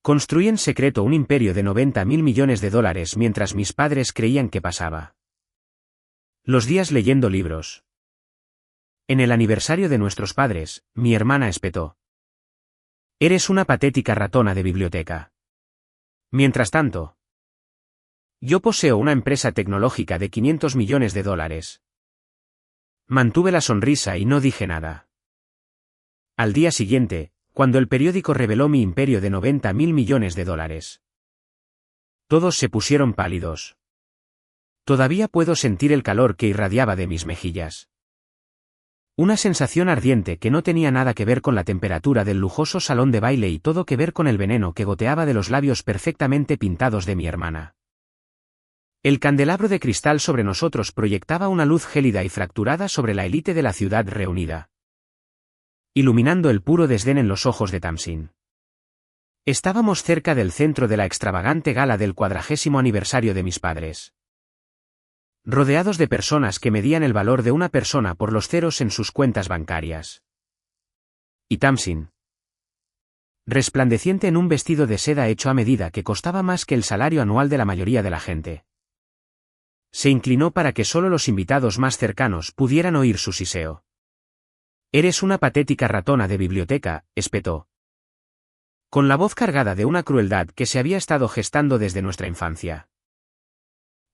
Construí en secreto un imperio de 90.000 millones de dólares mientras mis padres creían que pasaba los días leyendo libros. En el aniversario de nuestros padres, mi hermana espetó: «Eres una patética ratona de biblioteca». Mientras tanto, yo poseo una empresa tecnológica de 500 millones de dólares. Mantuve la sonrisa y no dije nada. Al día siguiente, cuando el periódico reveló mi imperio de 90.000 millones de dólares, todos se pusieron pálidos. Todavía puedo sentir el calor que irradiaba de mis mejillas. Una sensación ardiente que no tenía nada que ver con la temperatura del lujoso salón de baile y todo que ver con el veneno que goteaba de los labios perfectamente pintados de mi hermana. El candelabro de cristal sobre nosotros proyectaba una luz gélida y fracturada sobre la élite de la ciudad reunida, iluminando el puro desdén en los ojos de Tamsin. Estábamos cerca del centro de la extravagante gala del 40º aniversario de mis padres, rodeados de personas que medían el valor de una persona por los ceros en sus cuentas bancarias. Y Tamsin, resplandeciente en un vestido de seda hecho a medida que costaba más que el salario anual de la mayoría de la gente, se inclinó para que solo los invitados más cercanos pudieran oír su siseo. «Eres una patética ratona de biblioteca», espetó, con la voz cargada de una crueldad que se había estado gestando desde nuestra infancia.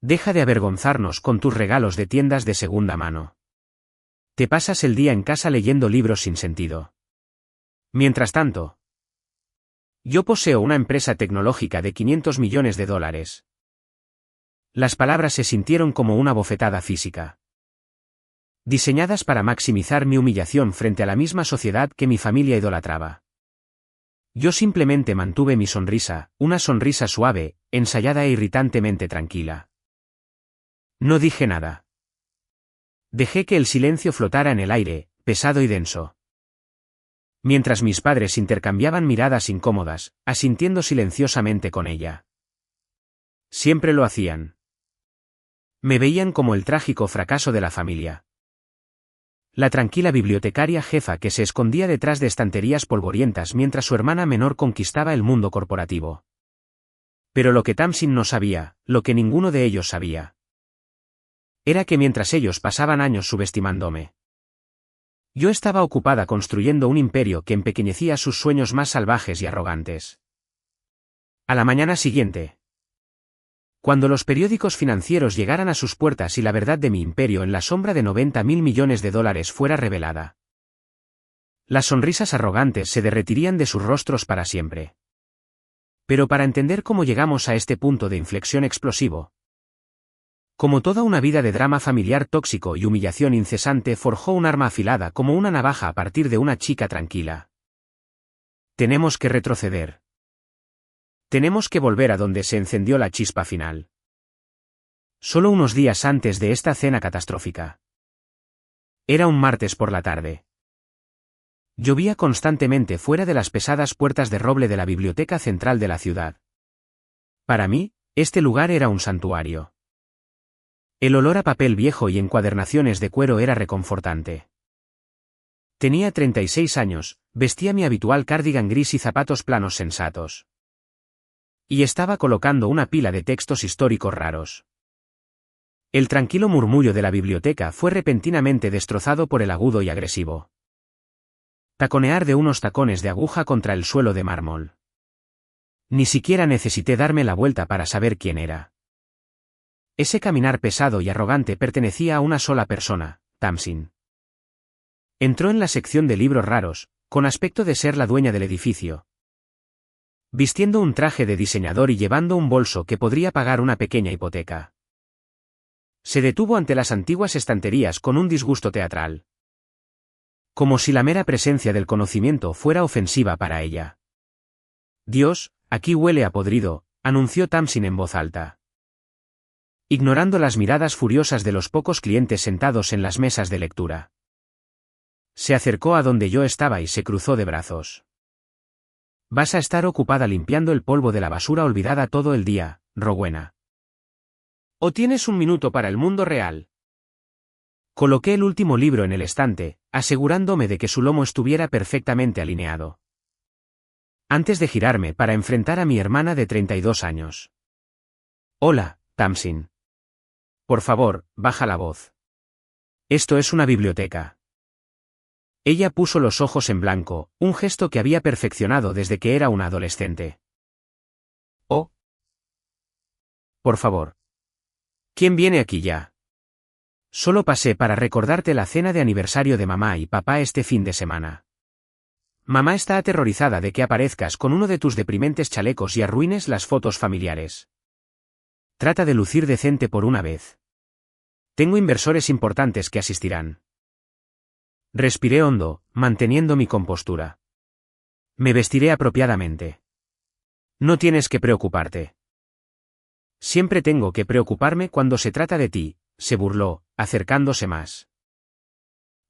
«Deja de avergonzarnos con tus regalos de tiendas de segunda mano. Te pasas el día en casa leyendo libros sin sentido. Mientras tanto, yo poseo una empresa tecnológica de 500 millones de dólares». Las palabras se sintieron como una bofetada física, diseñadas para maximizar mi humillación frente a la misma sociedad que mi familia idolatraba. Yo simplemente mantuve mi sonrisa, una sonrisa suave, ensayada e irritantemente tranquila. No dije nada. Dejé que el silencio flotara en el aire, pesado y denso. Mientras mis padres intercambiaban miradas incómodas, asintiendo silenciosamente con ella. Siempre lo hacían. Me veían como el trágico fracaso de la familia. La tranquila bibliotecaria jefa que se escondía detrás de estanterías polvorientas mientras su hermana menor conquistaba el mundo corporativo. Pero lo que Tamsin no sabía, lo que ninguno de ellos sabía, era que mientras ellos pasaban años subestimándome, yo estaba ocupada construyendo un imperio que empequeñecía sus sueños más salvajes y arrogantes. A la mañana siguiente, cuando los periódicos financieros llegaran a sus puertas y la verdad de mi imperio en la sombra de 90.000 millones de dólares fuera revelada, las sonrisas arrogantes se derretirían de sus rostros para siempre. Pero para entender cómo llegamos a este punto de inflexión explosivo, como toda una vida de drama familiar tóxico y humillación incesante forjó un arma afilada como una navaja a partir de una chica tranquila. Tenemos que retroceder. Tenemos que volver a donde se encendió la chispa final. Solo unos días antes de esta cena catastrófica. Era un martes por la tarde. Llovía constantemente fuera de las pesadas puertas de roble de la biblioteca central de la ciudad. Para mí, este lugar era un santuario. El olor a papel viejo y encuadernaciones de cuero era reconfortante. Tenía 36 años, vestía mi habitual cardigan gris y zapatos planos sensatos. Y estaba colocando una pila de textos históricos raros. El tranquilo murmullo de la biblioteca fue repentinamente destrozado por el agudo y agresivo taconear de unos tacones de aguja contra el suelo de mármol. Ni siquiera necesité darme la vuelta para saber quién era. Ese caminar pesado y arrogante pertenecía a una sola persona, Tamsin. Entró en la sección de libros raros, con aspecto de ser la dueña del edificio, vistiendo un traje de diseñador y llevando un bolso que podría pagar una pequeña hipoteca. Se detuvo ante las antiguas estanterías con un disgusto teatral. Como si la mera presencia del conocimiento fuera ofensiva para ella. «Dios, aquí huele a podrido», anunció Tamsin en voz alta, ignorando las miradas furiosas de los pocos clientes sentados en las mesas de lectura. Se acercó a donde yo estaba y se cruzó de brazos. «Vas a estar ocupada limpiando el polvo de la basura olvidada todo el día, Rowena. ¿O tienes un minuto para el mundo real?» Coloqué el último libro en el estante, asegurándome de que su lomo estuviera perfectamente alineado. Antes de girarme para enfrentar a mi hermana de 32 años. Hola, Tamsin. Por favor, baja la voz. Esto es una biblioteca. Ella puso los ojos en blanco, un gesto que había perfeccionado desde que era una adolescente. Oh. Por favor. ¿Quién viene aquí ya? Solo pasé para recordarte la cena de aniversario de mamá y papá este fin de semana. Mamá está aterrorizada de que aparezcas con uno de tus deprimentes chalecos y arruines las fotos familiares. Trata de lucir decente por una vez. Tengo inversores importantes que asistirán. Respiré hondo, manteniendo mi compostura. Me vestiré apropiadamente. No tienes que preocuparte. Siempre tengo que preocuparme cuando se trata de ti, se burló, acercándose más.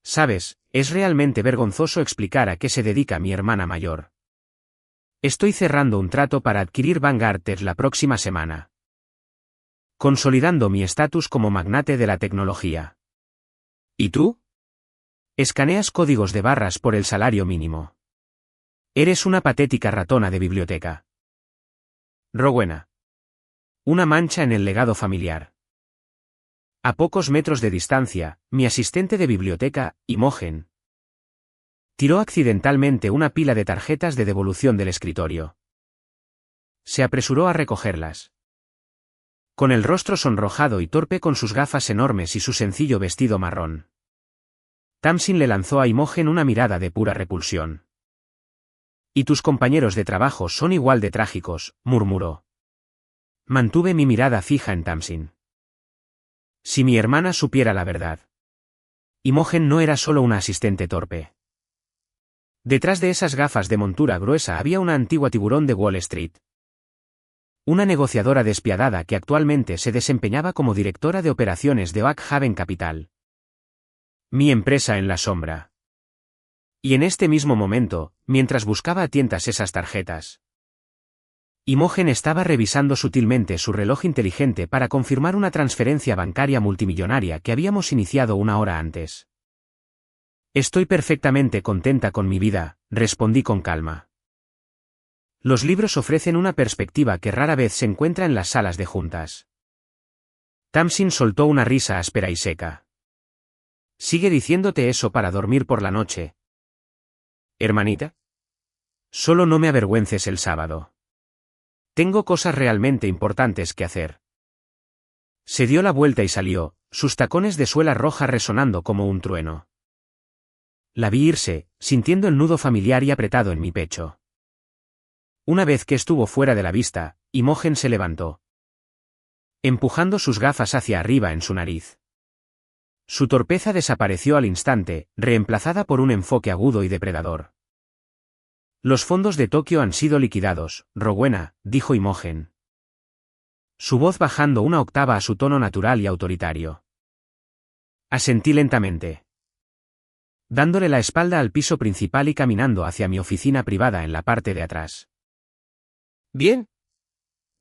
Sabes, es realmente vergonzoso explicar a qué se dedica mi hermana mayor. Estoy cerrando un trato para adquirir Vanguard la próxima semana. Consolidando mi estatus como magnate de la tecnología. ¿Y tú? Escaneas códigos de barras por el salario mínimo. Eres una patética ratona de biblioteca. Rowena. Una mancha en el legado familiar. A pocos metros de distancia, mi asistente de biblioteca, Imogen, tiró accidentalmente una pila de tarjetas de devolución del escritorio. Se apresuró a recogerlas. Con el rostro sonrojado y torpe con sus gafas enormes y su sencillo vestido marrón. Tamsin le lanzó a Imogen una mirada de pura repulsión. Y tus compañeros de trabajo son igual de trágicos, murmuró. Mantuve mi mirada fija en Tamsin. Si mi hermana supiera la verdad. Imogen no era solo una asistente torpe. Detrás de esas gafas de montura gruesa había una antigua tiburón de Wall Street. Una negociadora despiadada que actualmente se desempeñaba como directora de operaciones de Oak Haven Capital. Mi empresa en la sombra. Y en este mismo momento, mientras buscaba a tientas esas tarjetas, Imogen estaba revisando sutilmente su reloj inteligente para confirmar una transferencia bancaria multimillonaria que habíamos iniciado una hora antes. Estoy perfectamente contenta con mi vida, respondí con calma. Los libros ofrecen una perspectiva que rara vez se encuentra en las salas de juntas. Tamsin soltó una risa áspera y seca. ¿Sigue diciéndote eso para dormir por la noche? Hermanita. Solo no me avergüences el sábado. Tengo cosas realmente importantes que hacer. Se dio la vuelta y salió, sus tacones de suela roja resonando como un trueno. La vi irse, sintiendo el nudo familiar y apretado en mi pecho. Una vez que estuvo fuera de la vista, Imogen se levantó, empujando sus gafas hacia arriba en su nariz. Su torpeza desapareció al instante, reemplazada por un enfoque agudo y depredador. Los fondos de Tokio han sido liquidados, Rowena, dijo Imogen. Su voz bajando una octava a su tono natural y autoritario. Asentí lentamente, dándole la espalda al piso principal y caminando hacia mi oficina privada en la parte de atrás. Bien.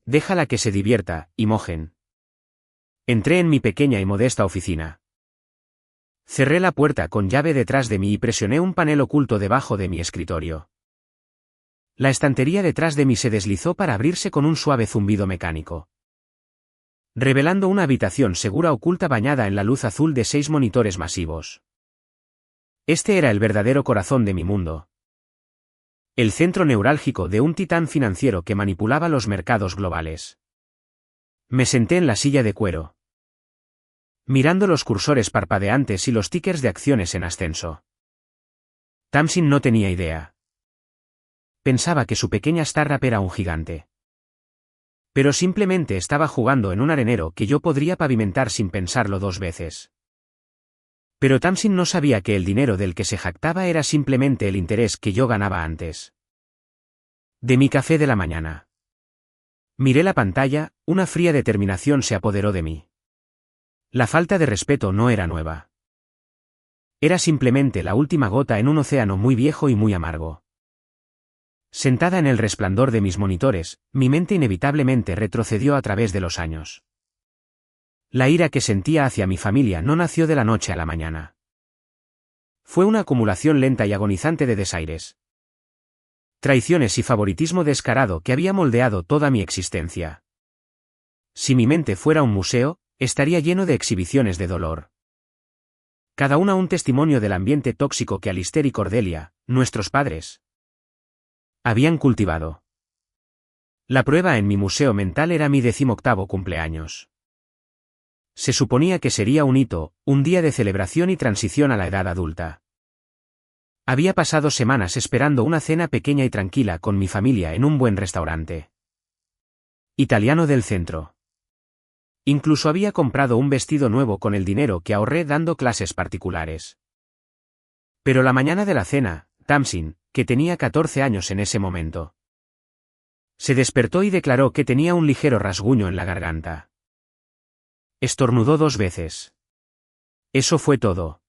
Déjala que se divierta, Imogen. Entré en mi pequeña y modesta oficina. Cerré la puerta con llave detrás de mí y presioné un panel oculto debajo de mi escritorio. La estantería detrás de mí se deslizó para abrirse con un suave zumbido mecánico, revelando una habitación segura oculta bañada en la luz azul de 6 monitores masivos. Este era el verdadero corazón de mi mundo. El centro neurálgico de un titán financiero que manipulaba los mercados globales. Me senté en la silla de cuero, mirando los cursores parpadeantes y los tickers de acciones en ascenso. Tamsin no tenía idea. Pensaba que su pequeña startup era un gigante. Pero simplemente estaba jugando en un arenero que yo podría pavimentar sin pensarlo 2 veces. Pero Tamsin no sabía que el dinero del que se jactaba era simplemente el interés que yo ganaba antes de mi café de la mañana. Miré la pantalla, una fría determinación se apoderó de mí. La falta de respeto no era nueva. Era simplemente la última gota en un océano muy viejo y muy amargo. Sentada en el resplandor de mis monitores, mi mente inevitablemente retrocedió a través de los años. La ira que sentía hacia mi familia no nació de la noche a la mañana. Fue una acumulación lenta y agonizante de desaires. Traiciones y favoritismo descarado que había moldeado toda mi existencia. Si mi mente fuera un museo, estaría lleno de exhibiciones de dolor. Cada una un testimonio del ambiente tóxico que Alistair y Cordelia, nuestros padres, habían cultivado. La prueba en mi museo mental era mi 18º cumpleaños. Se suponía que sería un hito, un día de celebración y transición a la edad adulta. Había pasado semanas esperando una cena pequeña y tranquila con mi familia en un buen restaurante italiano del centro. Incluso había comprado un vestido nuevo con el dinero que ahorré dando clases particulares. Pero la mañana de la cena, Tamsin, que tenía 14 años en ese momento, se despertó y declaró que tenía un ligero rasguño en la garganta. Estornudó 2 veces. Eso fue todo.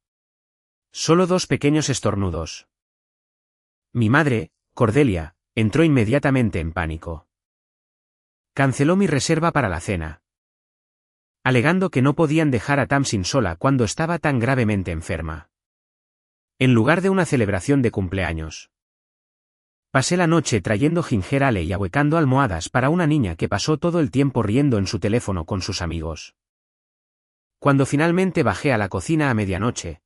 Solo 2 pequeños estornudos. Mi madre, Cordelia, entró inmediatamente en pánico. Canceló mi reserva para la cena, alegando que no podían dejar a Tamsin sola cuando estaba tan gravemente enferma. En lugar de una celebración de cumpleaños, pasé la noche trayendo ginger ale y ahuecando almohadas para una niña que pasó todo el tiempo riendo en su teléfono con sus amigos. Cuando finalmente bajé a la cocina a medianoche,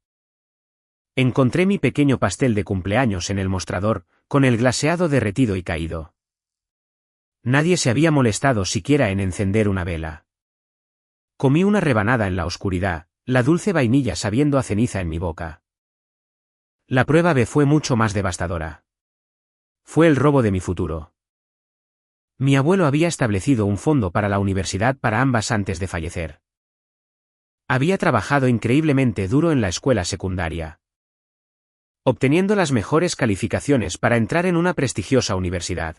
encontré mi pequeño pastel de cumpleaños en el mostrador, con el glaseado derretido y caído. Nadie se había molestado siquiera en encender una vela. Comí una rebanada en la oscuridad, la dulce vainilla sabiendo a ceniza en mi boca. La prueba B fue mucho más devastadora. Fue el robo de mi futuro. Mi abuelo había establecido un fondo para la universidad para ambas antes de fallecer. Había trabajado increíblemente duro en la escuela secundaria, obteniendo las mejores calificaciones para entrar en una prestigiosa universidad.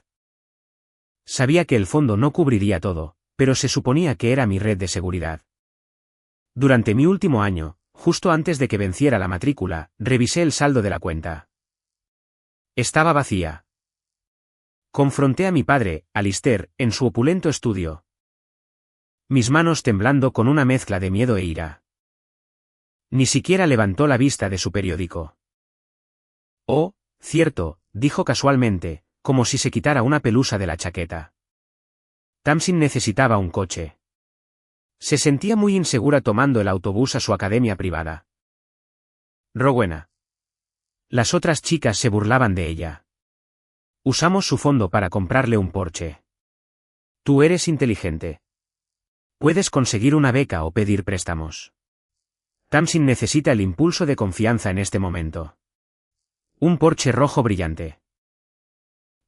Sabía que el fondo no cubriría todo, pero se suponía que era mi red de seguridad. Durante mi último año, justo antes de que venciera la matrícula, revisé el saldo de la cuenta. Estaba vacía. Confronté a mi padre, Alistair, en su opulento estudio, mis manos temblando con una mezcla de miedo e ira. Ni siquiera levantó la vista de su periódico. Oh, cierto, dijo casualmente, como si se quitara una pelusa de la chaqueta. Tamsin necesitaba un coche. Se sentía muy insegura tomando el autobús a su academia privada. Rowena. Las otras chicas se burlaban de ella. Usamos su fondo para comprarle un Porsche. Tú eres inteligente. Puedes conseguir una beca o pedir préstamos. Tamsin necesita el impulso de confianza en este momento. Un Porsche rojo brillante.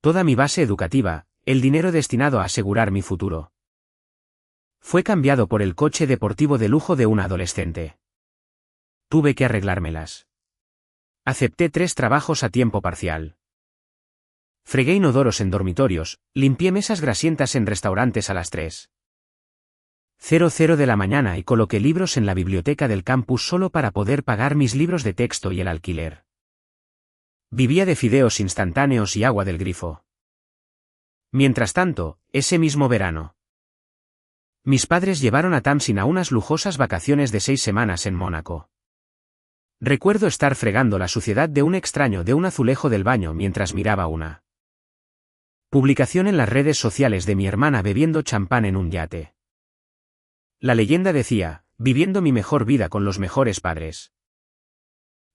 Toda mi base educativa, el dinero destinado a asegurar mi futuro, fue cambiado por el coche deportivo de lujo de una adolescente. Tuve que arreglármelas. Acepté 3 trabajos a tiempo parcial. Fregué inodoros en dormitorios, limpié mesas grasientas en restaurantes a las 3:00 de la mañana y coloqué libros en la biblioteca del campus solo para poder pagar mis libros de texto y el alquiler. Vivía de fideos instantáneos y agua del grifo. Mientras tanto, ese mismo verano, mis padres llevaron a Tamsin a unas lujosas vacaciones de 6 semanas en Mónaco. Recuerdo estar fregando la suciedad de un extraño de un azulejo del baño mientras miraba una publicación en las redes sociales de mi hermana bebiendo champán en un yate. La leyenda decía, viviendo mi mejor vida con los mejores padres.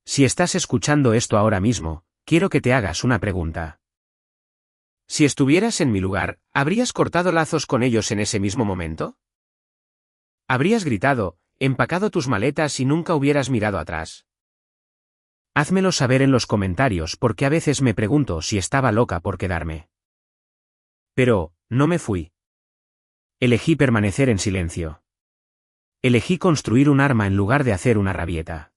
Si estás escuchando esto ahora mismo, quiero que te hagas una pregunta. Si estuvieras en mi lugar, ¿habrías cortado lazos con ellos en ese mismo momento? ¿Habrías gritado, empacado tus maletas y nunca hubieras mirado atrás? Házmelo saber en los comentarios porque a veces me pregunto si estaba loca por quedarme. Pero, no me fui. Elegí permanecer en silencio. Elegí construir un arma en lugar de hacer una rabieta.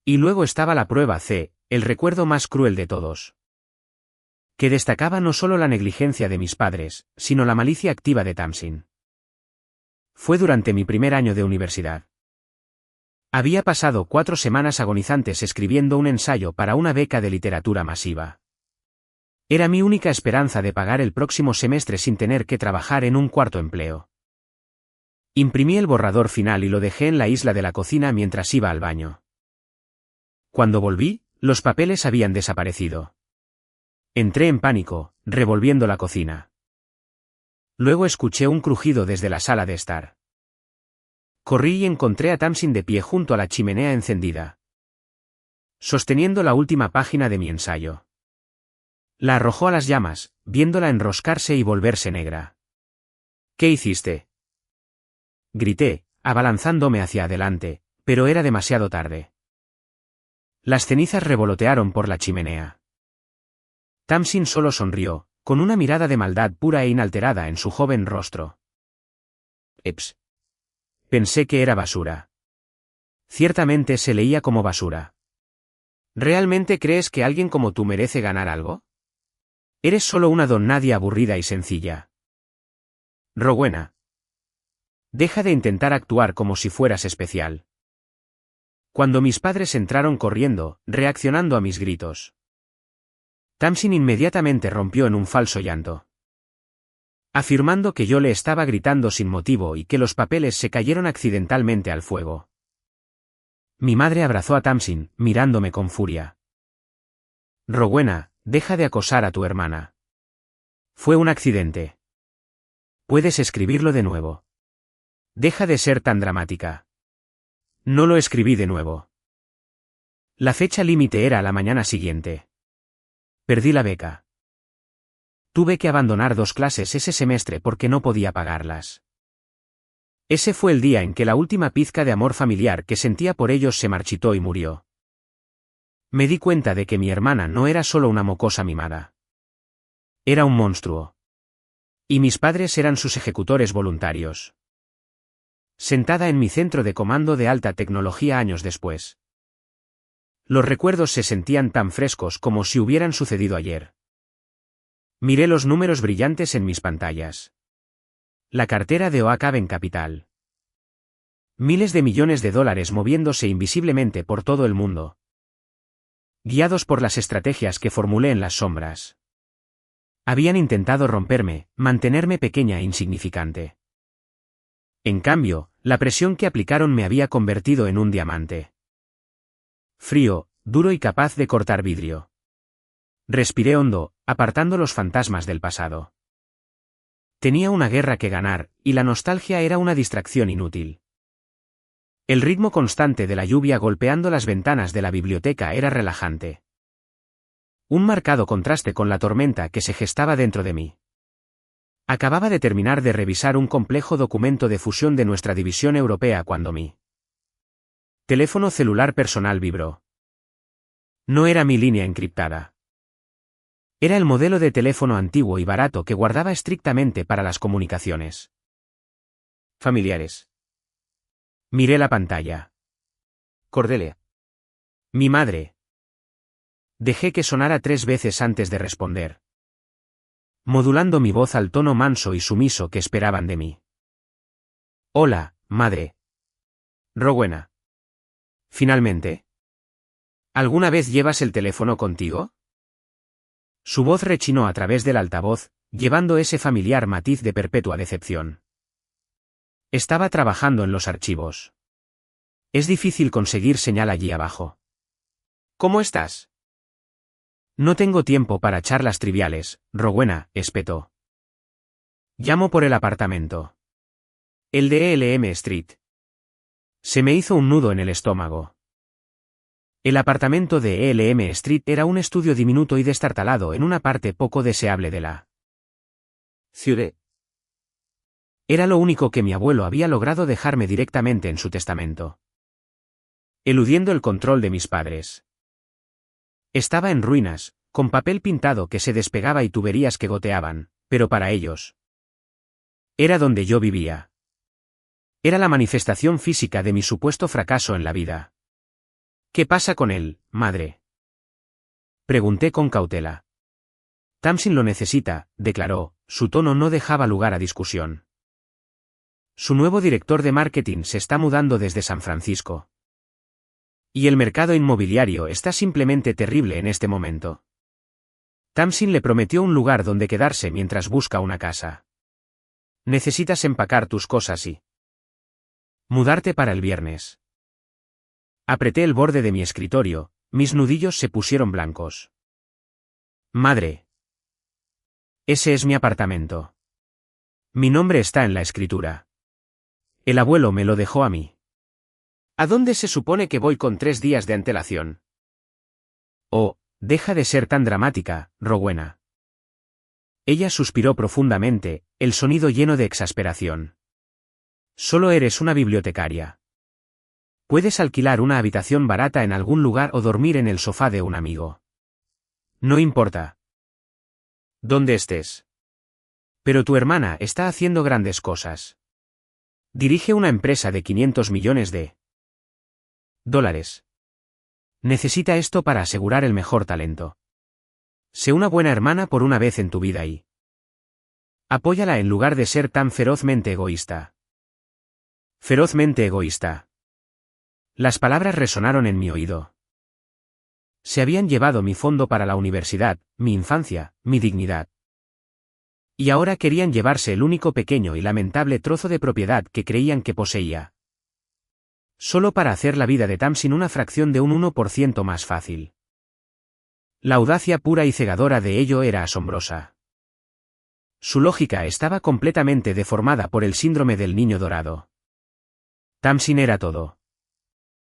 Y luego estaba la prueba C, el recuerdo más cruel de todos, que destacaba no solo la negligencia de mis padres, sino la malicia activa de Tamsin. Fue durante mi primer año de universidad. Había pasado 4 semanas agonizantes escribiendo un ensayo para una beca de literatura masiva. Era mi única esperanza de pagar el próximo semestre sin tener que trabajar en un cuarto empleo. Imprimí el borrador final y lo dejé en la isla de la cocina mientras iba al baño. Cuando volví, los papeles habían desaparecido. Entré en pánico, revolviendo la cocina. Luego escuché un crujido desde la sala de estar. Corrí y encontré a Tamsin de pie junto a la chimenea encendida, sosteniendo la última página de mi ensayo. La arrojó a las llamas, viéndola enroscarse y volverse negra. ¿Qué hiciste?, grité, abalanzándome hacia adelante, pero era demasiado tarde. Las cenizas revolotearon por la chimenea. Tamsin solo sonrió, con una mirada de maldad pura e inalterada en su joven rostro. Eps. Pensé que era basura. Ciertamente se leía como basura. ¿Realmente crees que alguien como tú merece ganar algo? Eres solo una don nadie aburrida y sencilla. Rowena. Deja de intentar actuar como si fueras especial. Cuando mis padres entraron corriendo, reaccionando a mis gritos, Tamsin inmediatamente rompió en un falso llanto, afirmando que yo le estaba gritando sin motivo y que los papeles se cayeron accidentalmente al fuego. Mi madre abrazó a Tamsin, mirándome con furia. Rowena, deja de acosar a tu hermana. Fue un accidente. Puedes escribirlo de nuevo. Deja de ser tan dramática. No lo escribí de nuevo. La fecha límite era la mañana siguiente. Perdí la beca. Tuve que abandonar 2 clases ese semestre porque no podía pagarlas. Ese fue el día en que la última pizca de amor familiar que sentía por ellos se marchitó y murió. Me di cuenta de que mi hermana no era solo una mocosa mimada. Era un monstruo. Y mis padres eran sus ejecutores voluntarios. Sentada en mi centro de comando de alta tecnología años después, los recuerdos se sentían tan frescos como si hubieran sucedido ayer. Miré los números brillantes en mis pantallas. La cartera de Oak Haven Capital. Miles de millones de dólares moviéndose invisiblemente por todo el mundo, guiados por las estrategias que formulé en las sombras. Habían intentado romperme, mantenerme pequeña e insignificante. En cambio, la presión que aplicaron me había convertido en un diamante. Frío, duro y capaz de cortar vidrio. Respiré hondo, apartando los fantasmas del pasado. Tenía una guerra que ganar, y la nostalgia era una distracción inútil. El ritmo constante de la lluvia golpeando las ventanas de la biblioteca era relajante. Un marcado contraste con la tormenta que se gestaba dentro de mí. Acababa de terminar de revisar un complejo documento de fusión de nuestra división europea cuando mi teléfono celular personal vibró. No era mi línea encriptada. Era el modelo de teléfono antiguo y barato que guardaba estrictamente para las comunicaciones familiares. Miré la pantalla. Cordelia. Mi madre. Dejé que sonara 3 veces antes de responder, modulando mi voz al tono manso y sumiso que esperaban de mí. Hola, madre. Rowena. Finalmente. ¿Alguna vez llevas el teléfono contigo? Su voz rechinó a través del altavoz, llevando ese familiar matiz de perpetua decepción. Estaba trabajando en los archivos. Es difícil conseguir señal allí abajo. ¿Cómo estás? No tengo tiempo para charlas triviales, Rowena, espetó. Llamo por el apartamento. El de ELM Street. Se me hizo un nudo en el estómago. El apartamento de ELM Street era un estudio diminuto y destartalado en una parte poco deseable de la ciudad. Era lo único que mi abuelo había logrado dejarme directamente en su testamento, eludiendo el control de mis padres. Estaba en ruinas, con papel pintado que se despegaba y tuberías que goteaban, pero para ellos era donde yo vivía. Era la manifestación física de mi supuesto fracaso en la vida. ¿Qué pasa con él, madre?, pregunté con cautela. Tamsin lo necesita, declaró, su tono no dejaba lugar a discusión. Su nuevo director de marketing se está mudando desde San Francisco. Y el mercado inmobiliario está simplemente terrible en este momento. Tamsin le prometió un lugar donde quedarse mientras busca una casa. Necesitas empacar tus cosas y mudarte para el viernes. Apreté el borde de mi escritorio, mis nudillos se pusieron blancos. Madre. Ese es mi apartamento. Mi nombre está en la escritura. El abuelo me lo dejó a mí. ¿A dónde se supone que voy con 3 días de antelación? Oh, deja de ser tan dramática, Rowena. Ella suspiró profundamente, el sonido lleno de exasperación. Solo eres una bibliotecaria. Puedes alquilar una habitación barata en algún lugar o dormir en el sofá de un amigo. No importa dónde estés. Pero tu hermana está haciendo grandes cosas. Dirige una empresa de 500 millones de dólares. Necesita esto para asegurar el mejor talento. Sé una buena hermana por una vez en tu vida y apóyala en lugar de ser tan ferozmente egoísta. Ferozmente egoísta. Las palabras resonaron en mi oído. Se habían llevado mi fondo para la universidad, mi infancia, mi dignidad. Y ahora querían llevarse el único pequeño y lamentable trozo de propiedad que creían que poseía. Solo para hacer la vida de Tamsin una fracción de un 1% más fácil. La audacia pura y cegadora de ello era asombrosa. Su lógica estaba completamente deformada por el síndrome del niño dorado. Tamsin era todo.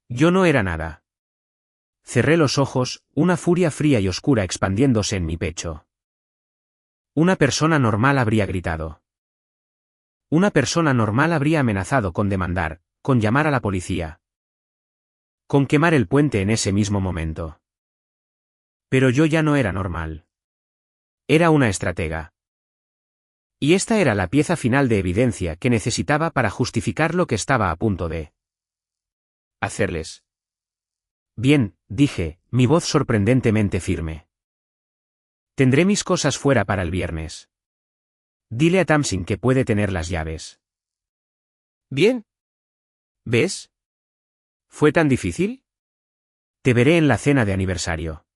Yo no era nada. Cerré los ojos, una furia fría y oscura expandiéndose en mi pecho. Una persona normal habría gritado. Una persona normal habría amenazado con demandar, con llamar a la policía. Con quemar el puente en ese mismo momento. Pero yo ya no era normal. Era una estratega. Y esta era la pieza final de evidencia que necesitaba para justificar lo que estaba a punto de hacerles. Bien, dije, mi voz sorprendentemente firme. Tendré mis cosas fuera para el viernes. Dile a Tamsin que puede tener las llaves. Bien. ¿Ves? ¿Fue tan difícil? Te veré en la cena de aniversario.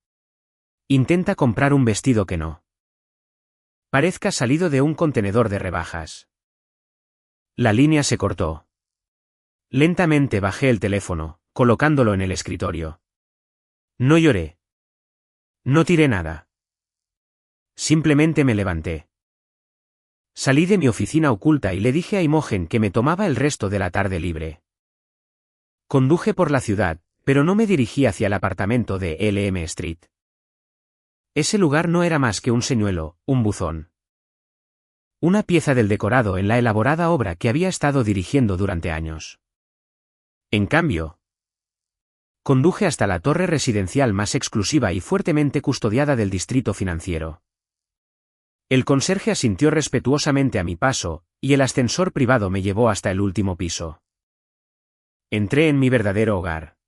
Intenta comprar un vestido que no parezca salido de un contenedor de rebajas. La línea se cortó. Lentamente bajé el teléfono, colocándolo en el escritorio. No lloré. No tiré nada. Simplemente me levanté. Salí de mi oficina oculta y le dije a Imogen que me tomaba el resto de la tarde libre. Conduje por la ciudad, pero no me dirigí hacia el apartamento de Elm Street. Ese lugar no era más que un señuelo, un buzón. Una pieza del decorado en la elaborada obra que había estado dirigiendo durante años. En cambio, conduje hasta la torre residencial más exclusiva y fuertemente custodiada del distrito financiero. El conserje asintió respetuosamente a mi paso, y el ascensor privado me llevó hasta el último piso. Entré en mi verdadero hogar.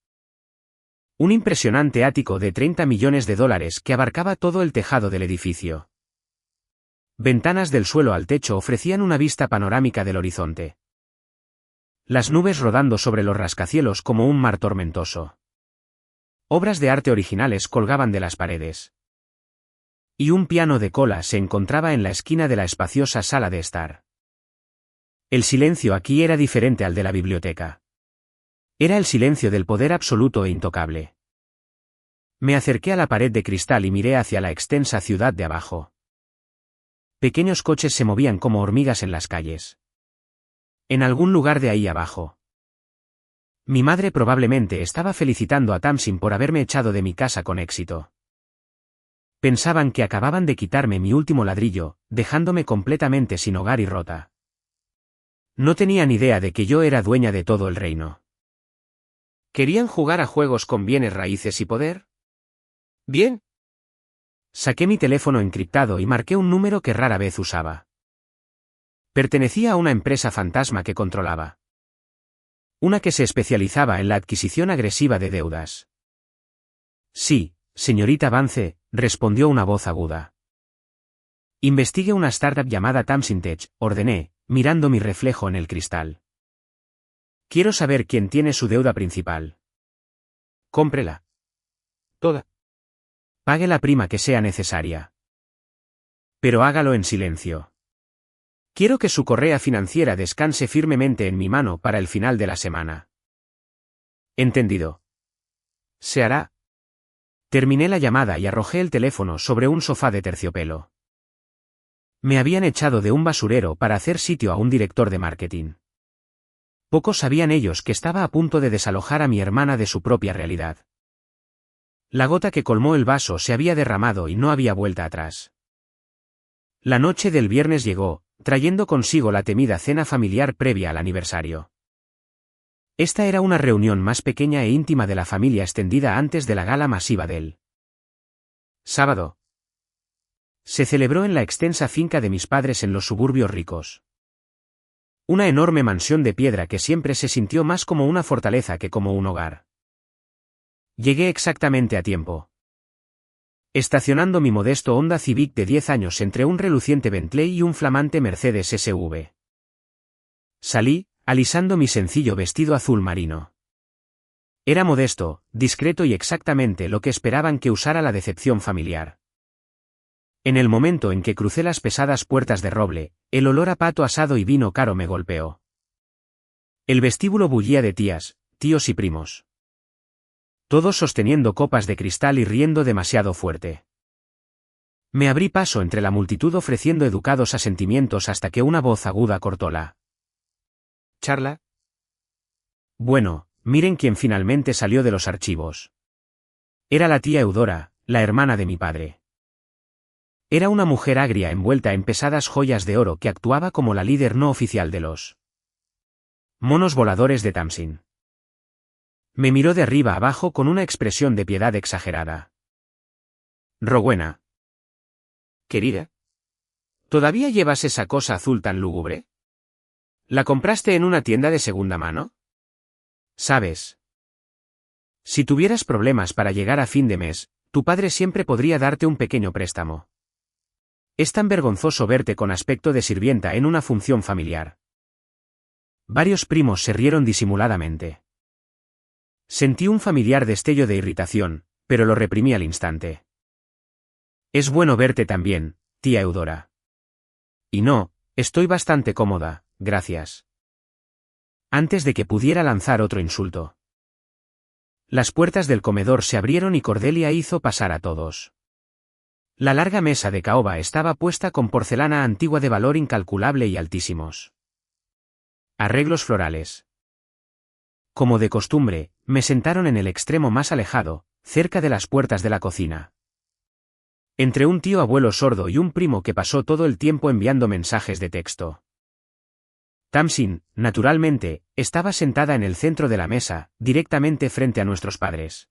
Un impresionante ático de 30 millones de dólares que abarcaba todo el tejado del edificio. Ventanas del suelo al techo ofrecían una vista panorámica del horizonte. Las nubes rodando sobre los rascacielos como un mar tormentoso. Obras de arte originales colgaban de las paredes. Y un piano de cola se encontraba en la esquina de la espaciosa sala de estar. El silencio aquí era diferente al de la biblioteca. Era el silencio del poder absoluto e intocable. Me acerqué a la pared de cristal y miré hacia la extensa ciudad de abajo. Pequeños coches se movían como hormigas en las calles. En algún lugar de ahí abajo. Mi madre probablemente estaba felicitando a Tamsin por haberme echado de mi casa con éxito. Pensaban que acababan de quitarme mi último ladrillo, dejándome completamente sin hogar y rota. No tenían idea de que yo era dueña de todo el reino. ¿Querían jugar a juegos con bienes raíces y poder? Bien. Saqué mi teléfono encriptado y marqué un número que rara vez usaba. Pertenecía a una empresa fantasma que controlaba. Una que se especializaba en la adquisición agresiva de deudas. Sí, señorita Vance, respondió una voz aguda. Investigue una startup llamada Tamsin Tech, ordené, mirando mi reflejo en el cristal. Quiero saber quién tiene su deuda principal. Cómprela. Toda. Pague la prima que sea necesaria. Pero hágalo en silencio. Quiero que su correa financiera descanse firmemente en mi mano para el final de la semana. Entendido. Se hará. Terminé la llamada y arrojé el teléfono sobre un sofá de terciopelo. Me habían echado de un basurero para hacer sitio a un director de marketing. Pocos sabían ellos que estaba a punto de desalojar a mi hermana de su propia realidad. La gota que colmó el vaso se había derramado y no había vuelta atrás. La noche del viernes llegó, trayendo consigo la temida cena familiar previa al aniversario. Esta era una reunión más pequeña e íntima de la familia extendida antes de la gala masiva del sábado. Se celebró en la extensa finca de mis padres en los suburbios ricos. Una enorme mansión de piedra que siempre se sintió más como una fortaleza que como un hogar. Llegué exactamente a tiempo. Estacionando mi modesto Honda Civic de 10 años entre un reluciente Bentley y un flamante Mercedes SV. Salí, alisando mi sencillo vestido azul marino. Era modesto, discreto y exactamente lo que esperaban que usara la decepción familiar. En el momento en que crucé las pesadas puertas de roble, el olor a pato asado y vino caro me golpeó. El vestíbulo bullía de tías, tíos y primos. Todos sosteniendo copas de cristal y riendo demasiado fuerte. Me abrí paso entre la multitud ofreciendo educados asentimientos hasta que una voz aguda cortó la charla. Bueno, miren quién finalmente salió de los archivos. Era la tía Eudora, la hermana de mi padre. Era una mujer agria envuelta en pesadas joyas de oro que actuaba como la líder no oficial de los monos voladores de Tamsin. Me miró de arriba abajo con una expresión de piedad exagerada. Rowena. Querida. ¿Todavía llevas esa cosa azul tan lúgubre? ¿La compraste en una tienda de segunda mano? ¿Sabes? Si tuvieras problemas para llegar a fin de mes, tu padre siempre podría darte un pequeño préstamo. Es tan vergonzoso verte con aspecto de sirvienta en una función familiar. Varios primos se rieron disimuladamente. Sentí un familiar destello de irritación, pero lo reprimí al instante. Es bueno verte también, tía Eudora. Y no, estoy bastante cómoda, gracias. Antes de que pudiera lanzar otro insulto. Las puertas del comedor se abrieron y Cordelia hizo pasar a todos. La larga mesa de caoba estaba puesta con porcelana antigua de valor incalculable y altísimos arreglos florales. Como de costumbre, me sentaron en el extremo más alejado, cerca de las puertas de la cocina. Entre un tío abuelo sordo y un primo que pasó todo el tiempo enviando mensajes de texto. Tamsin, naturalmente, estaba sentada en el centro de la mesa, directamente frente a nuestros padres.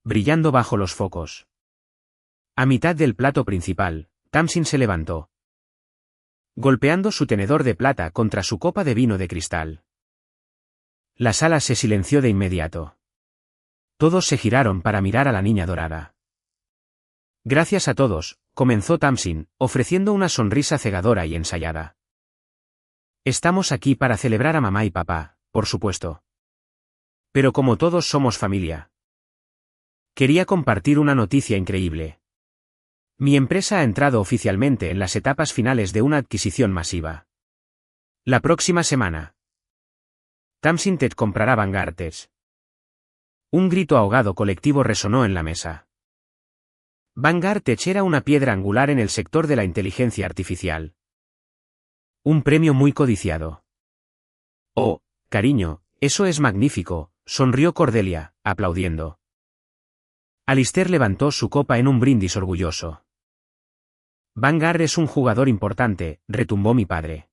Brillando bajo los focos. A mitad del plato principal, Tamsin se levantó. Golpeando su tenedor de plata contra su copa de vino de cristal. La sala se silenció de inmediato. Todos se giraron para mirar a la niña dorada. Gracias a todos, comenzó Tamsin, ofreciendo una sonrisa cegadora y ensayada. Estamos aquí para celebrar a mamá y papá, por supuesto. Pero como todos somos familia. Quería compartir una noticia increíble. Mi empresa ha entrado oficialmente en las etapas finales de una adquisición masiva. La próxima semana. Tamsin Ted comprará Vanguard Tech. Un grito ahogado colectivo resonó en la mesa. Vanguard Tech era una piedra angular en el sector de la inteligencia artificial. Un premio muy codiciado. Oh, cariño, eso es magnífico, sonrió Cordelia, aplaudiendo. Alistair levantó su copa en un brindis orgulloso. Vanguard es un jugador importante, retumbó mi padre.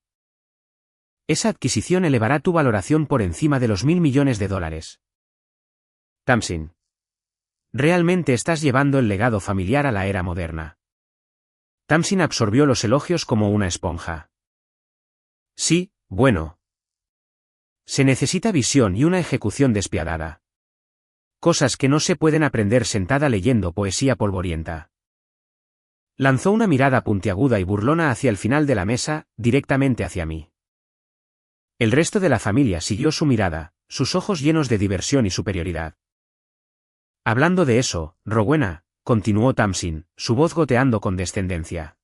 Esa adquisición elevará tu valoración por encima de los $1.000 millones. Tamsin. Realmente estás llevando el legado familiar a la era moderna. Tamsin absorbió los elogios como una esponja. Sí, bueno. Se necesita visión y una ejecución despiadada. Cosas que no se pueden aprender sentada leyendo poesía polvorienta. Lanzó una mirada puntiaguda y burlona hacia el final de la mesa, directamente hacia mí. El resto de la familia siguió su mirada, sus ojos llenos de diversión y superioridad. Hablando de eso, Rowena, continuó Tamsin, su voz goteando con descendencia.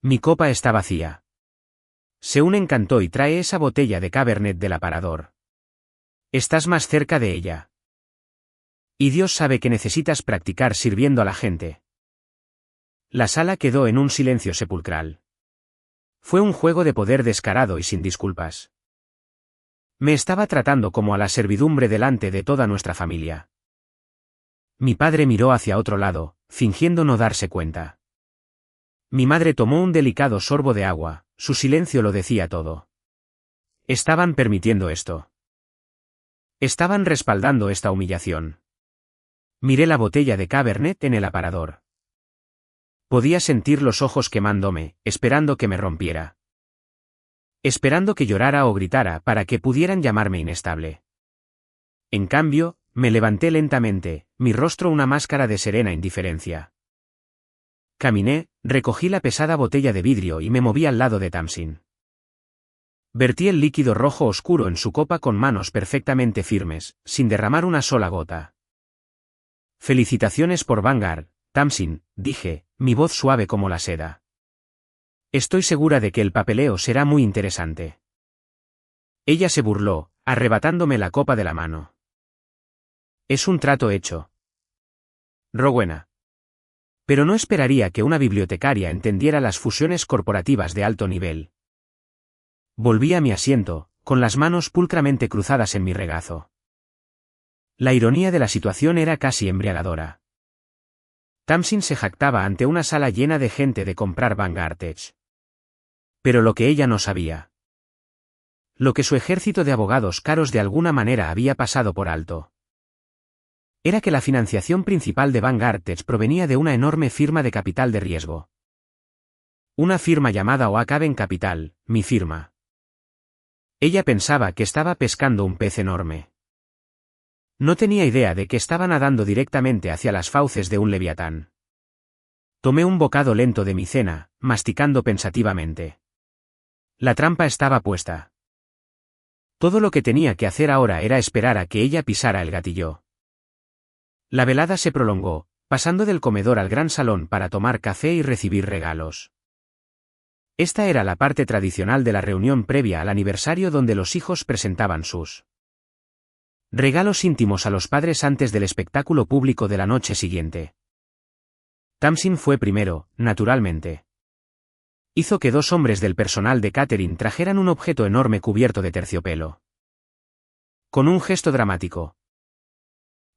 Mi copa está vacía. Seún encantó y trae esa botella de Cabernet del aparador. Estás más cerca de ella. Y Dios sabe que necesitas practicar sirviendo a la gente. La sala quedó en un silencio sepulcral. Fue un juego de poder descarado y sin disculpas. Me estaba tratando como a la servidumbre delante de toda nuestra familia. Mi padre miró hacia otro lado, fingiendo no darse cuenta. Mi madre tomó un delicado sorbo de agua, su silencio lo decía todo. Estaban permitiendo esto. Estaban respaldando esta humillación. Miré la botella de Cabernet en el aparador. Podía sentir los ojos quemándome, esperando que me rompiera. Esperando que llorara o gritara para que pudieran llamarme inestable. En cambio, me levanté lentamente, mi rostro una máscara de serena indiferencia. Caminé, recogí la pesada botella de vidrio y me moví al lado de Tamsin. Vertí el líquido rojo oscuro en su copa con manos perfectamente firmes, sin derramar una sola gota. Felicitaciones por Vanguard, Tamsin, dije, mi voz suave como la seda. Estoy segura de que el papeleo será muy interesante. Ella se burló, arrebatándome la copa de la mano. Es un trato hecho. Rowena. Pero no esperaría que una bibliotecaria entendiera las fusiones corporativas de alto nivel. Volví a mi asiento, con las manos pulcramente cruzadas en mi regazo. La ironía de la situación era casi embriagadora. Tamsin se jactaba ante una sala llena de gente de comprar Vanguard Tech. Pero lo que ella no sabía. Lo que su ejército de abogados caros de alguna manera había pasado por alto. Era que la financiación principal de Vanguard Tech provenía de una enorme firma de capital de riesgo. Una firma llamada Oacaven Capital, mi firma. Ella pensaba que estaba pescando un pez enorme. No tenía idea de que estaba nadando directamente hacia las fauces de un leviatán. Tomé un bocado lento de mi cena, masticando pensativamente. La trampa estaba puesta. Todo lo que tenía que hacer ahora era esperar a que ella pisara el gatillo. La velada se prolongó, pasando del comedor al gran salón para tomar café y recibir regalos. Esta era la parte tradicional de la reunión previa al aniversario donde los hijos presentaban sus regalos íntimos a los padres antes del espectáculo público de la noche siguiente. Tamsin fue primero, naturalmente. Hizo que dos hombres del personal de catering trajeran un objeto enorme cubierto de terciopelo. Con un gesto dramático,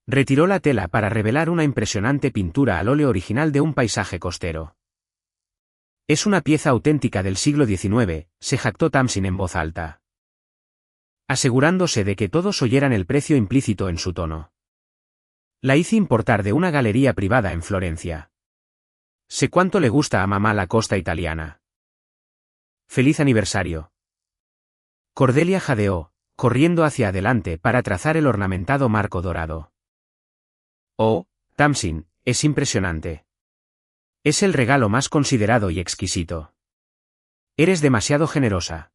retiró la tela para revelar una impresionante pintura al óleo original de un paisaje costero. Es una pieza auténtica del siglo XIX, se jactó Tamsin en voz alta, asegurándose de que todos oyeran el precio implícito en su tono. La hice importar de una galería privada en Florencia. Sé cuánto le gusta a mamá la costa italiana. Feliz aniversario. Cordelia jadeó, corriendo hacia adelante para trazar el ornamentado marco dorado. Oh, Tamsin, es impresionante. Es el regalo más considerado y exquisito. Eres demasiado generosa.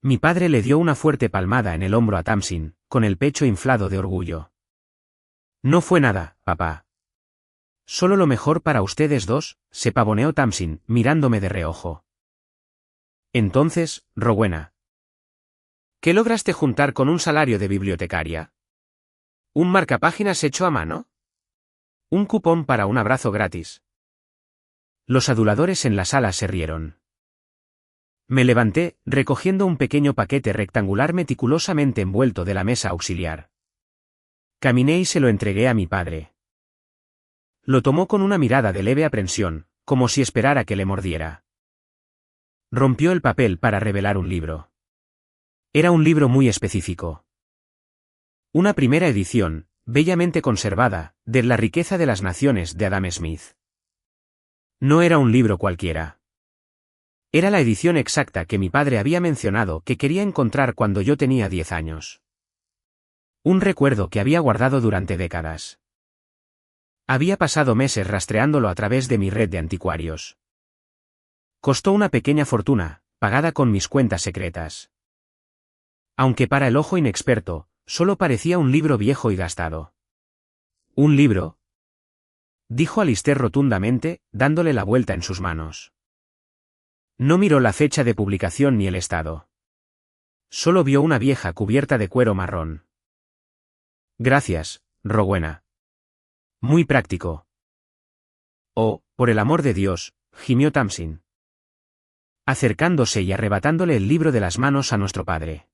Mi padre le dio una fuerte palmada en el hombro a Tamsin, con el pecho inflado de orgullo. No fue nada, papá. Solo lo mejor para ustedes dos, se pavoneó Tamsin, mirándome de reojo. Entonces, Rowena, ¿qué lograste juntar con un salario de bibliotecaria? ¿Un marcapáginas hecho a mano? ¿Un cupón para un abrazo gratis? Los aduladores en la sala se rieron. Me levanté, recogiendo un pequeño paquete rectangular meticulosamente envuelto de la mesa auxiliar. Caminé y se lo entregué a mi padre. Lo tomó con una mirada de leve aprensión, como si esperara que le mordiera. Rompió el papel para revelar un libro. Era un libro muy específico. Una primera edición, bellamente conservada, de La riqueza de las naciones de Adam Smith. No era un libro cualquiera. Era la edición exacta que mi padre había mencionado que quería encontrar cuando yo tenía 10 años. Un recuerdo que había guardado durante décadas. Había pasado meses rastreándolo a través de mi red de anticuarios. Costó una pequeña fortuna, pagada con mis cuentas secretas. Aunque para el ojo inexperto, solo parecía un libro viejo y gastado. ¿Un libro?, dijo Alistair rotundamente, dándole la vuelta en sus manos. No miró la fecha de publicación ni el estado. Solo vio una vieja cubierta de cuero marrón. Gracias, Rowena. Muy práctico. Oh, por el amor de Dios, gimió Tamsin, acercándose y arrebatándole el libro de las manos a nuestro padre.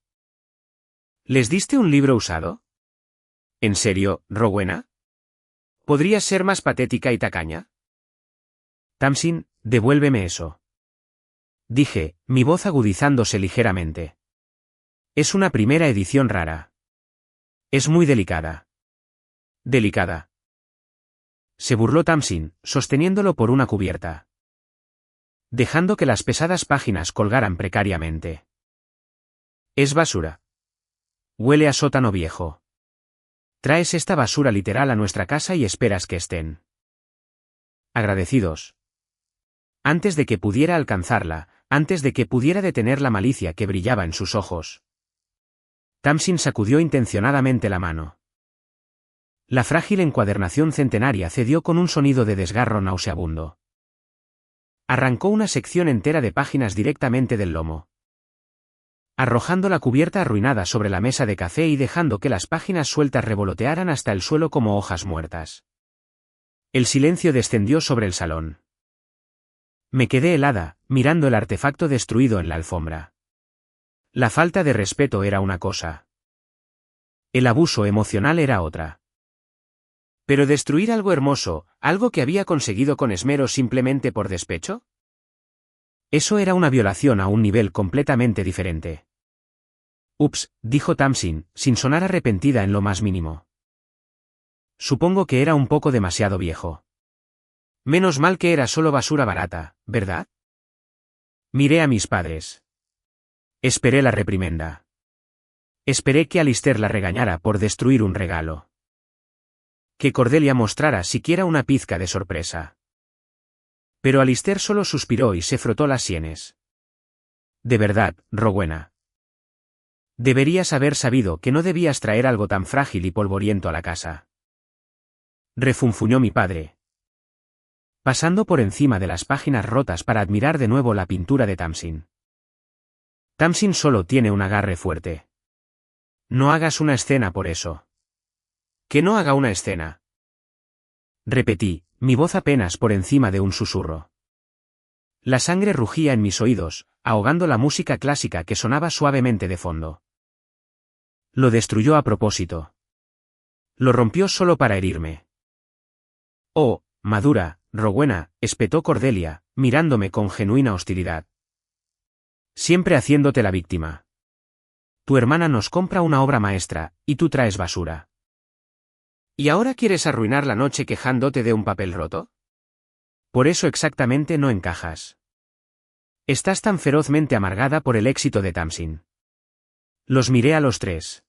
¿Les diste un libro usado? ¿En serio, Rowena? ¿Podrías ser más patética y tacaña? Tamsin, devuélveme eso. Dije, mi voz agudizándose ligeramente. Es una primera edición rara. Es muy delicada. Delicada. Se burló Tamsin, sosteniéndolo por una cubierta, dejando que las pesadas páginas colgaran precariamente. Es basura. Huele a sótano viejo. Traes esta basura literal a nuestra casa y esperas que estén agradecidos. Antes de que pudiera alcanzarla, antes de que pudiera detener la malicia que brillaba en sus ojos, Tamsin sacudió intencionadamente la mano. La frágil encuadernación centenaria cedió con un sonido de desgarro nauseabundo. Arrancó una sección entera de páginas directamente del lomo, arrojando la cubierta arruinada sobre la mesa de café y dejando que las páginas sueltas revolotearan hasta el suelo como hojas muertas. El silencio descendió sobre el salón. Me quedé helada, mirando el artefacto destruido en la alfombra. La falta de respeto era una cosa. El abuso emocional era otra. ¿Pero destruir algo hermoso, algo que había conseguido con esmero simplemente por despecho? Eso era una violación a un nivel completamente diferente. Ups, dijo Tamsin, sin sonar arrepentida en lo más mínimo. Supongo que era un poco demasiado viejo. Menos mal que era solo basura barata, ¿verdad? Miré a mis padres. Esperé la reprimenda. Esperé que Alistair la regañara por destruir un regalo. Que Cordelia mostrara siquiera una pizca de sorpresa. Pero Alistair solo suspiró y se frotó las sienes. De verdad, Rowena. Deberías haber sabido que no debías traer algo tan frágil y polvoriento a la casa. Refunfuñó mi padre, pasando por encima de las páginas rotas para admirar de nuevo la pintura de Tamsin. Tamsin solo tiene un agarre fuerte. No hagas una escena por eso. Que no haga una escena. Repetí, mi voz apenas por encima de un susurro. La sangre rugía en mis oídos, ahogando la música clásica que sonaba suavemente de fondo. Lo destruyó a propósito. Lo rompió solo para herirme. Oh, madura, Rowena, espetó Cordelia, mirándome con genuina hostilidad. Siempre haciéndote la víctima. Tu hermana nos compra una obra maestra, y tú traes basura. ¿Y ahora quieres arruinar la noche quejándote de un papel roto? Por eso exactamente no encajas. Estás tan ferozmente amargada por el éxito de Tamsin. Los miré a los tres.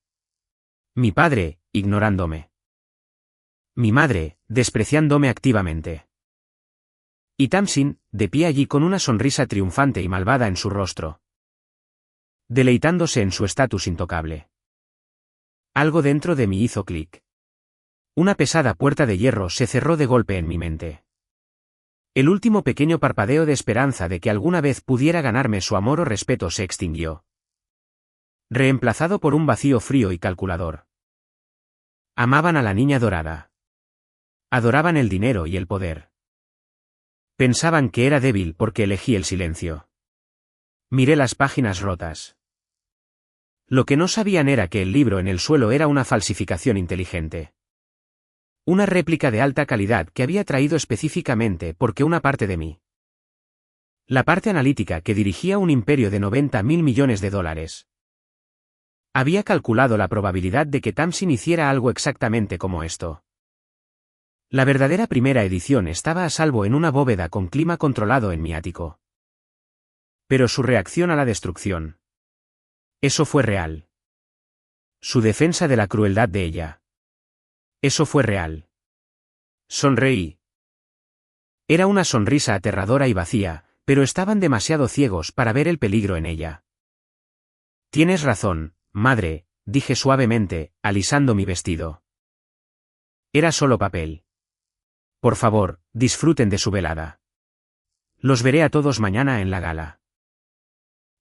Mi padre, ignorándome. Mi madre, despreciándome activamente. Y Tamsin, de pie allí con una sonrisa triunfante y malvada en su rostro, deleitándose en su estatus intocable. Algo dentro de mí hizo clic. Una pesada puerta de hierro se cerró de golpe en mi mente. El último pequeño parpadeo de esperanza de que alguna vez pudiera ganarme su amor o respeto se extinguió, reemplazado por un vacío frío y calculador. Amaban a la niña dorada. Adoraban el dinero y el poder. Pensaban que era débil porque elegí el silencio. Miré las páginas rotas. Lo que no sabían era que el libro en el suelo era una falsificación inteligente. Una réplica de alta calidad que había traído específicamente porque una parte de mí, la parte analítica que dirigía un imperio de 90.000 millones de dólares, había calculado la probabilidad de que Tamsin hiciera algo exactamente como esto. La verdadera primera edición estaba a salvo en una bóveda con clima controlado en mi ático. Pero su reacción a la destrucción, eso fue real. Su defensa de la crueldad de ella, eso fue real. Sonreí. Era una sonrisa aterradora y vacía, pero estaban demasiado ciegos para ver el peligro en ella. Tienes razón, madre, dije suavemente, alisando mi vestido. Era solo papel. Por favor, disfruten de su velada. Los veré a todos mañana en la gala.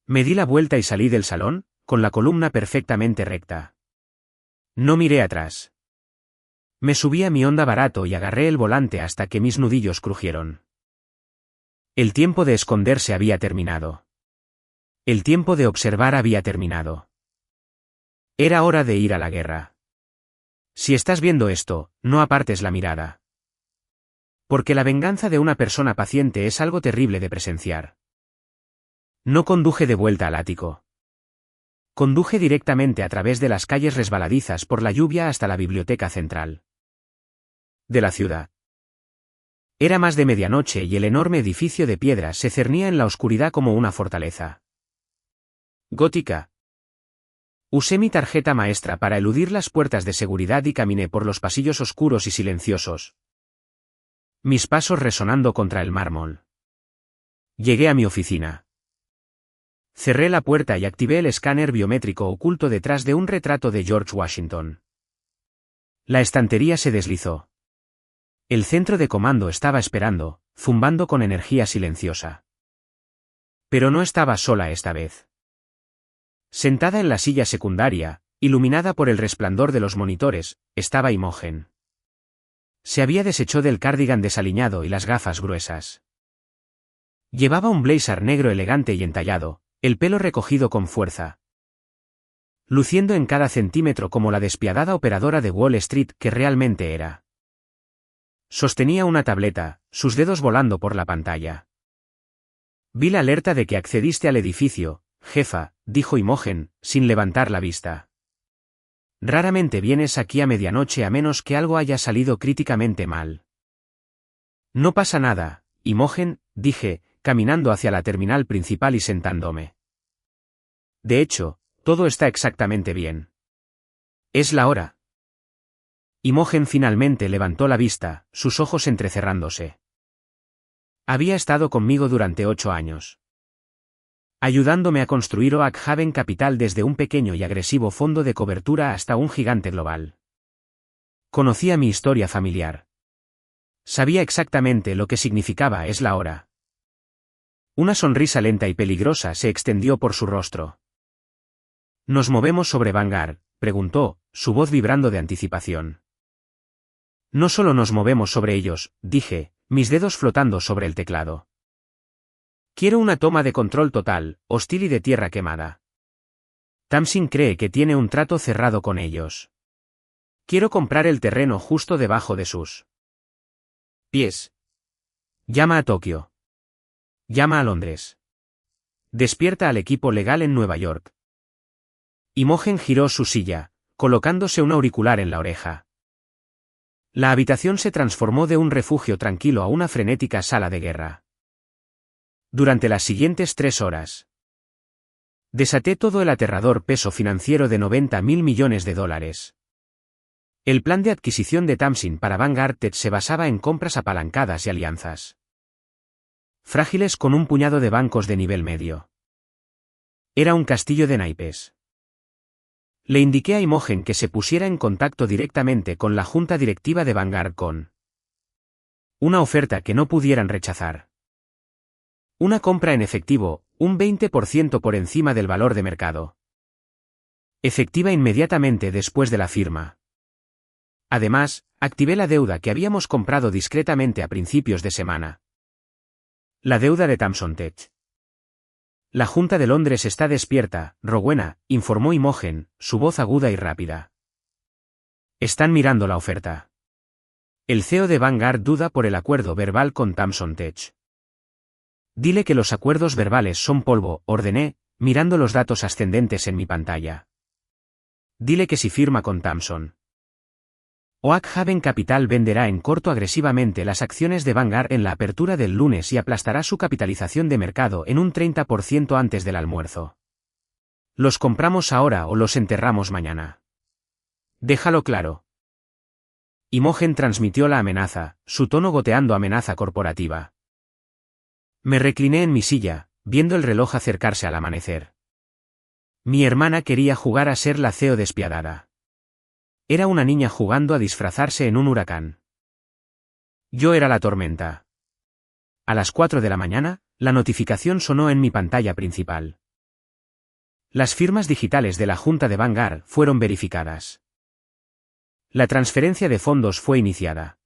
Me di la vuelta y salí del salón, con la columna perfectamente recta. No miré atrás. Me subí a mi Honda barato y agarré el volante hasta que mis nudillos crujieron. El tiempo de esconderse había terminado. El tiempo de observar había terminado. Era hora de ir a la guerra. Si estás viendo esto, no apartes la mirada. Porque la venganza de una persona paciente es algo terrible de presenciar. No conduje de vuelta al ático. Conduje directamente a través de las calles resbaladizas por la lluvia hasta la biblioteca central de la ciudad. Era más de medianoche y el enorme edificio de piedra se cernía en la oscuridad como una fortaleza gótica. Usé mi tarjeta maestra para eludir las puertas de seguridad y caminé por los pasillos oscuros y silenciosos, mis pasos resonando contra el mármol. Llegué a mi oficina. Cerré la puerta y activé el escáner biométrico oculto detrás de un retrato de George Washington. La estantería se deslizó. El centro de comando estaba esperando, zumbando con energía silenciosa. Pero no estaba sola esta vez. Sentada en la silla secundaria, iluminada por el resplandor de los monitores, estaba Imogen. Se había deshecho del cardigan desaliñado y las gafas gruesas. Llevaba un blazer negro elegante y entallado, el pelo recogido con fuerza, luciendo en cada centímetro como la despiadada operadora de Wall Street que realmente era. Sostenía una tableta, sus dedos volando por la pantalla. Vi la alerta de que accediste al edificio, jefa, dijo Imogen, sin levantar la vista. Raramente vienes aquí a medianoche a menos que algo haya salido críticamente mal. No pasa nada, Imogen, dije, caminando hacia la terminal principal y sentándome. De hecho, todo está exactamente bien. Es la hora. Imogen finalmente levantó la vista, sus ojos entrecerrándose. Había estado conmigo durante 8 años. Ayudándome a construir Oak Haven Capital desde un pequeño y agresivo fondo de cobertura hasta un gigante global. Conocía mi historia familiar. Sabía exactamente lo que significaba es la hora. Una sonrisa lenta y peligrosa se extendió por su rostro. ¿Nos movemos sobre Vanguard?, preguntó, su voz vibrando de anticipación. No solo nos movemos sobre ellos, dije, mis dedos flotando sobre el teclado. Quiero una toma de control total, hostil y de tierra quemada. Tamsin cree que tiene un trato cerrado con ellos. Quiero comprar el terreno justo debajo de sus pies. Llama a Tokio. Llama a Londres. Despierta al equipo legal en Nueva York. Imogen giró su silla, colocándose un auricular en la oreja. La habitación se transformó de un refugio tranquilo a una frenética sala de guerra. Durante las siguientes 3 horas, desaté todo el aterrador peso financiero de $90.000 millones. El plan de adquisición de Tamsin para Vanguard Tech se basaba en compras apalancadas y alianzas frágiles con un puñado de bancos de nivel medio. Era un castillo de naipes. Le indiqué a Imogen que se pusiera en contacto directamente con la junta directiva de Vanguard con una oferta que no pudieran rechazar. Una compra en efectivo, un 20% por encima del valor de mercado. Efectiva inmediatamente después de la firma. Además, activé la deuda que habíamos comprado discretamente a principios de semana. La deuda de Thomson Tech. La Junta de Londres está despierta, Rowena, informó Imogen, su voz aguda y rápida. Están mirando la oferta. El CEO de Vanguard duda por el acuerdo verbal con Thomson Tech. Dile que los acuerdos verbales son polvo, ordené, mirando los datos ascendentes en mi pantalla. Dile que si firma con Thomson. Oak Haven Capital venderá en corto agresivamente las acciones de Vanguard en la apertura del lunes y aplastará su capitalización de mercado en un 30% antes del almuerzo. ¿Los compramos ahora o los enterramos mañana? Déjalo claro. Imogen transmitió la amenaza, su tono goteando amenaza corporativa. Me recliné en mi silla, viendo el reloj acercarse al amanecer. Mi hermana quería jugar a ser la CEO despiadada. Era una niña jugando a disfrazarse en un huracán. Yo era la tormenta. A las 4 de la mañana, la notificación sonó en mi pantalla principal. Las firmas digitales de la Junta de Vanguard fueron verificadas. La transferencia de fondos fue iniciada.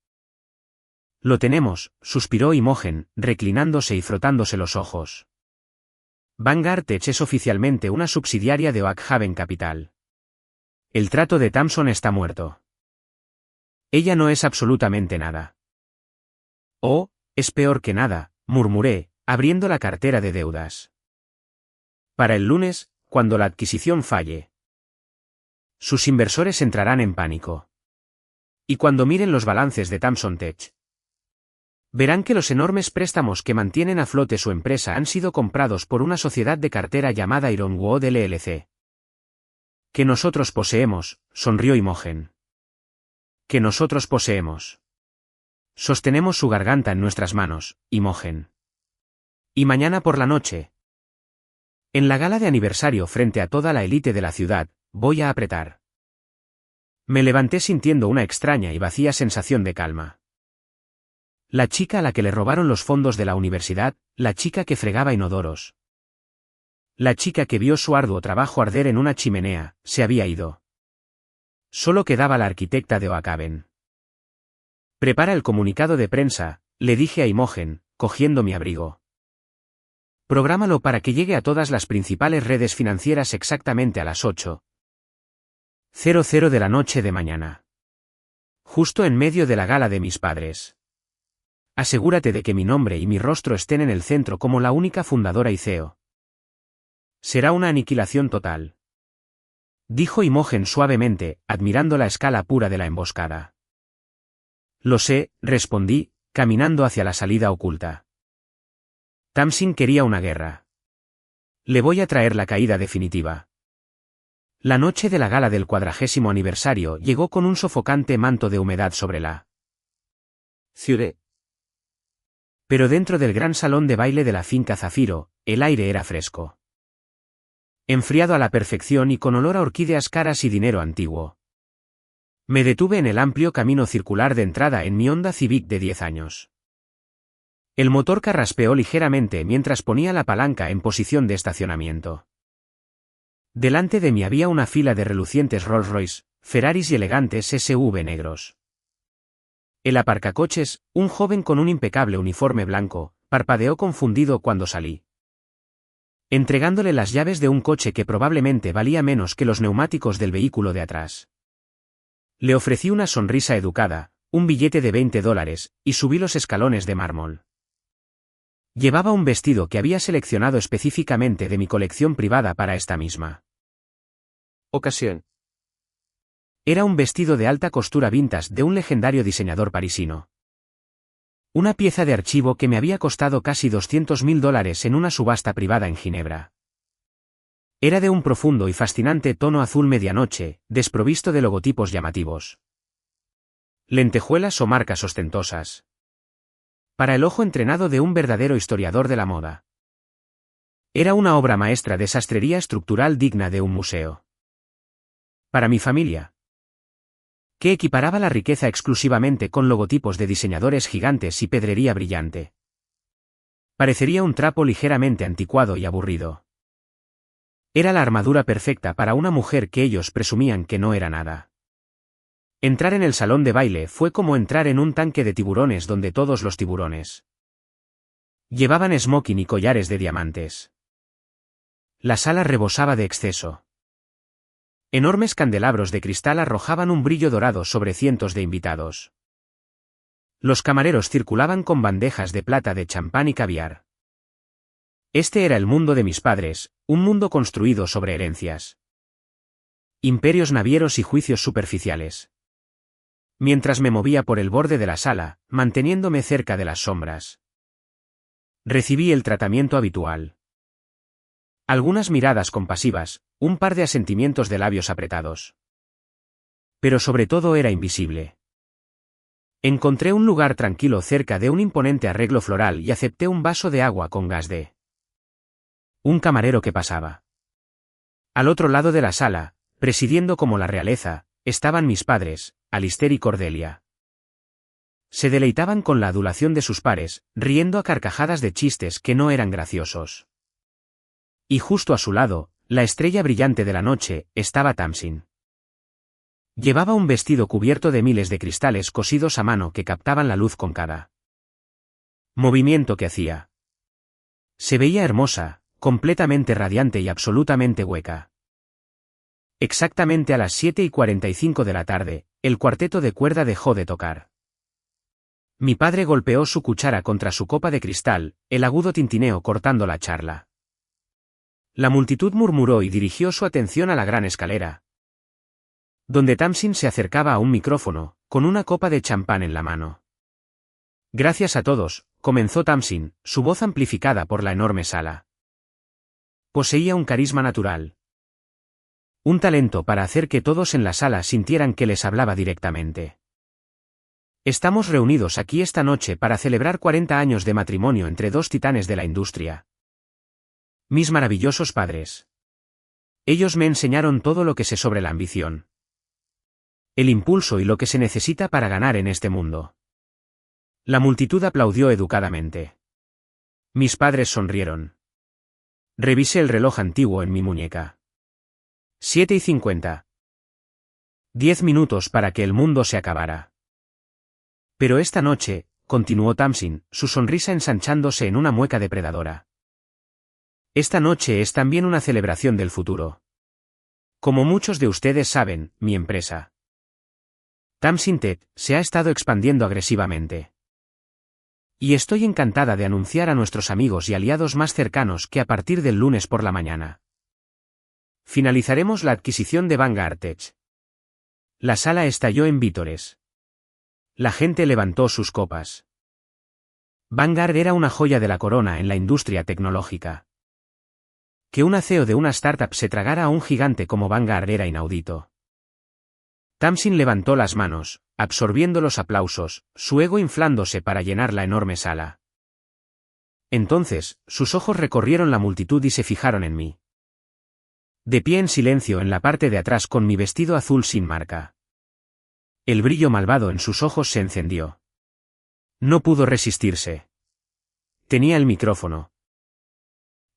Lo tenemos, suspiró Imogen, reclinándose y frotándose los ojos. Vanguard Tech es oficialmente una subsidiaria de Oak Haven Capital. El trato de Thompson está muerto. Ella no es absolutamente nada. Oh, es peor que nada, murmuré, abriendo la cartera de deudas. Para el lunes, cuando la adquisición falle. Sus inversores entrarán en pánico. Y cuando miren los balances de Thompson Tech, verán que los enormes préstamos que mantienen a flote su empresa han sido comprados por una sociedad de cartera llamada Ironwood LLC. Que nosotros poseemos, sonrió Imogen. Que nosotros poseemos. Sostenemos su garganta en nuestras manos, Imogen. Y mañana por la noche, en la gala de aniversario frente a toda la élite de la ciudad, voy a apretar. Me levanté sintiendo una extraña y vacía sensación de calma. La chica a la que le robaron los fondos de la universidad, la chica que fregaba inodoros. La chica que vio su arduo trabajo arder en una chimenea, se había ido. Solo quedaba la arquitecta de Oak Haven. Prepara el comunicado de prensa, le dije a Imogen, cogiendo mi abrigo. Prográmalo para que llegue a todas las principales redes financieras exactamente a las 8:00 de la noche de mañana. Justo en medio de la gala de mis padres. Asegúrate de que mi nombre y mi rostro estén en el centro como la única fundadora y CEO. Será una aniquilación total. Dijo Imogen suavemente, admirando la escala pura de la emboscada. Lo sé, respondí, caminando hacia la salida oculta. Tamsin quería una guerra. Le voy a traer la caída definitiva. La noche de la gala del 40º aniversario llegó con un sofocante manto de humedad sobre la ciudad. Pero dentro del gran salón de baile de la finca Zafiro, el aire era fresco. Enfriado a la perfección y con olor a orquídeas caras y dinero antiguo. Me detuve en el amplio camino circular de entrada en mi Honda Civic de 10 años. El motor carraspeó ligeramente mientras ponía la palanca en posición de estacionamiento. Delante de mí había una fila de relucientes Rolls-Royce, Ferraris y elegantes SUV negros. El aparcacoches, un joven con un impecable uniforme blanco, parpadeó confundido cuando salí. Entregándole las llaves de un coche que probablemente valía menos que los neumáticos del vehículo de atrás. Le ofrecí una sonrisa educada, un billete de $20, y subí los escalones de mármol. Llevaba un vestido que había seleccionado específicamente de mi colección privada para esta misma ocasión. Era un vestido de alta costura vintage de un legendario diseñador parisino. Una pieza de archivo que me había costado casi $200.000 en una subasta privada en Ginebra. Era de un profundo y fascinante tono azul medianoche, desprovisto de logotipos llamativos. Lentejuelas o marcas ostentosas. Para el ojo entrenado de un verdadero historiador de la moda. Era una obra maestra de sastrería estructural digna de un museo. Para mi familia, que equiparaba la riqueza exclusivamente con logotipos de diseñadores gigantes y pedrería brillante. Parecería un trapo ligeramente anticuado y aburrido. Era la armadura perfecta para una mujer que ellos presumían que no era nada. Entrar en el salón de baile fue como entrar en un tanque de tiburones donde todos los tiburones llevaban smoking y collares de diamantes. La sala rebosaba de exceso. Enormes candelabros de cristal arrojaban un brillo dorado sobre cientos de invitados. Los camareros circulaban con bandejas de plata de champán y caviar. Este era el mundo de mis padres, un mundo construido sobre herencias, imperios navieros y juicios superficiales. Mientras me movía por el borde de la sala, manteniéndome cerca de las sombras, recibí el tratamiento habitual. Algunas miradas compasivas, un par de asentimientos de labios apretados. Pero sobre todo era invisible. Encontré un lugar tranquilo cerca de un imponente arreglo floral y acepté un vaso de agua con gas de un camarero que pasaba. Al otro lado de la sala, presidiendo como la realeza, estaban mis padres, Alistair y Cordelia. Se deleitaban con la adulación de sus pares, riendo a carcajadas de chistes que no eran graciosos. Y justo a su lado, la estrella brillante de la noche, estaba Tamsin. Llevaba un vestido cubierto de miles de cristales cosidos a mano que captaban la luz con cada movimiento que hacía. Se veía hermosa, completamente radiante y absolutamente hueca. Exactamente a las 7:45 de la tarde, el cuarteto de cuerda dejó de tocar. Mi padre golpeó su cuchara contra su copa de cristal, el agudo tintineo cortando la charla. La multitud murmuró y dirigió su atención a la gran escalera, donde Tamsin se acercaba a un micrófono, con una copa de champán en la mano. Gracias a todos, comenzó Tamsin, su voz amplificada por la enorme sala. Poseía un carisma natural. Un talento para hacer que todos en la sala sintieran que les hablaba directamente. Estamos reunidos aquí esta noche para celebrar 40 años de matrimonio entre dos titanes de la industria. Mis maravillosos padres. Ellos me enseñaron todo lo que sé sobre la ambición, el impulso y lo que se necesita para ganar en este mundo. La multitud aplaudió educadamente. Mis padres sonrieron. Revisé el reloj antiguo en mi muñeca. 7:50. 10 minutos para que el mundo se acabara. Pero esta noche, continuó Tamsin, su sonrisa ensanchándose en una mueca depredadora. Esta noche es también una celebración del futuro. Como muchos de ustedes saben, mi empresa, Tamsin Tech, se ha estado expandiendo agresivamente. Y estoy encantada de anunciar a nuestros amigos y aliados más cercanos que a partir del lunes por la mañana finalizaremos la adquisición de Vanguard Tech. La sala estalló en vítores. La gente levantó sus copas. Vanguard era una joya de la corona en la industria tecnológica. Que una CEO de una startup se tragara a un gigante como Vanguard era inaudito. Tamsin levantó las manos, absorbiendo los aplausos, su ego inflándose para llenar la enorme sala. Entonces, sus ojos recorrieron la multitud y se fijaron en mí. De pie en silencio en la parte de atrás con mi vestido azul sin marca. El brillo malvado en sus ojos se encendió. No pudo resistirse. Tenía el micrófono.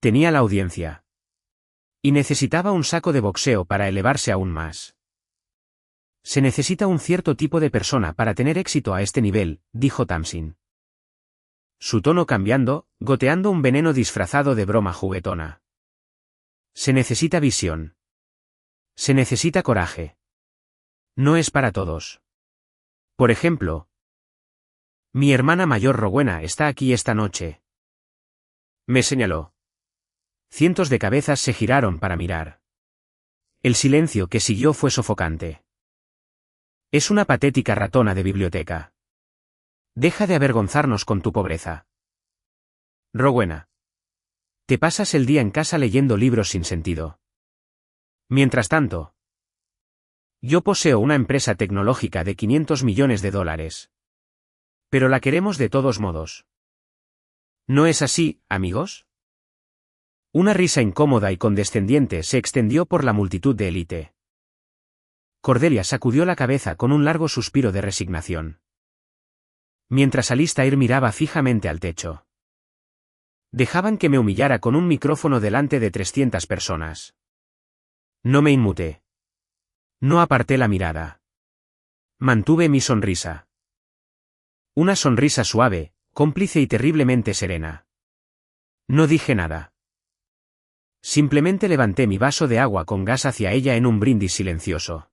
Tenía la audiencia. Y necesitaba un saco de boxeo para elevarse aún más. Se necesita un cierto tipo de persona para tener éxito a este nivel, dijo Tamsin. Su tono cambiando, goteando un veneno disfrazado de broma juguetona. Se necesita visión. Se necesita coraje. No es para todos. Por ejemplo, mi hermana mayor Rowena está aquí esta noche. Me señaló. Cientos de cabezas se giraron para mirar. El silencio que siguió fue sofocante. Es una patética ratona de biblioteca. Deja de avergonzarnos con tu pobreza. Rowena. Te pasas el día en casa leyendo libros sin sentido. Mientras tanto, yo poseo una empresa tecnológica de $500 millones. Pero la queremos de todos modos. ¿No es así, amigos? Una risa incómoda y condescendiente se extendió por la multitud de élite. Cordelia sacudió la cabeza con un largo suspiro de resignación. Mientras Alistair miraba fijamente al techo. Dejaban que me humillara con un micrófono delante de 300 personas. No me inmuté. No aparté la mirada. Mantuve mi sonrisa. Una sonrisa suave, cómplice y terriblemente serena. No dije nada. Simplemente levanté mi vaso de agua con gas hacia ella en un brindis silencioso.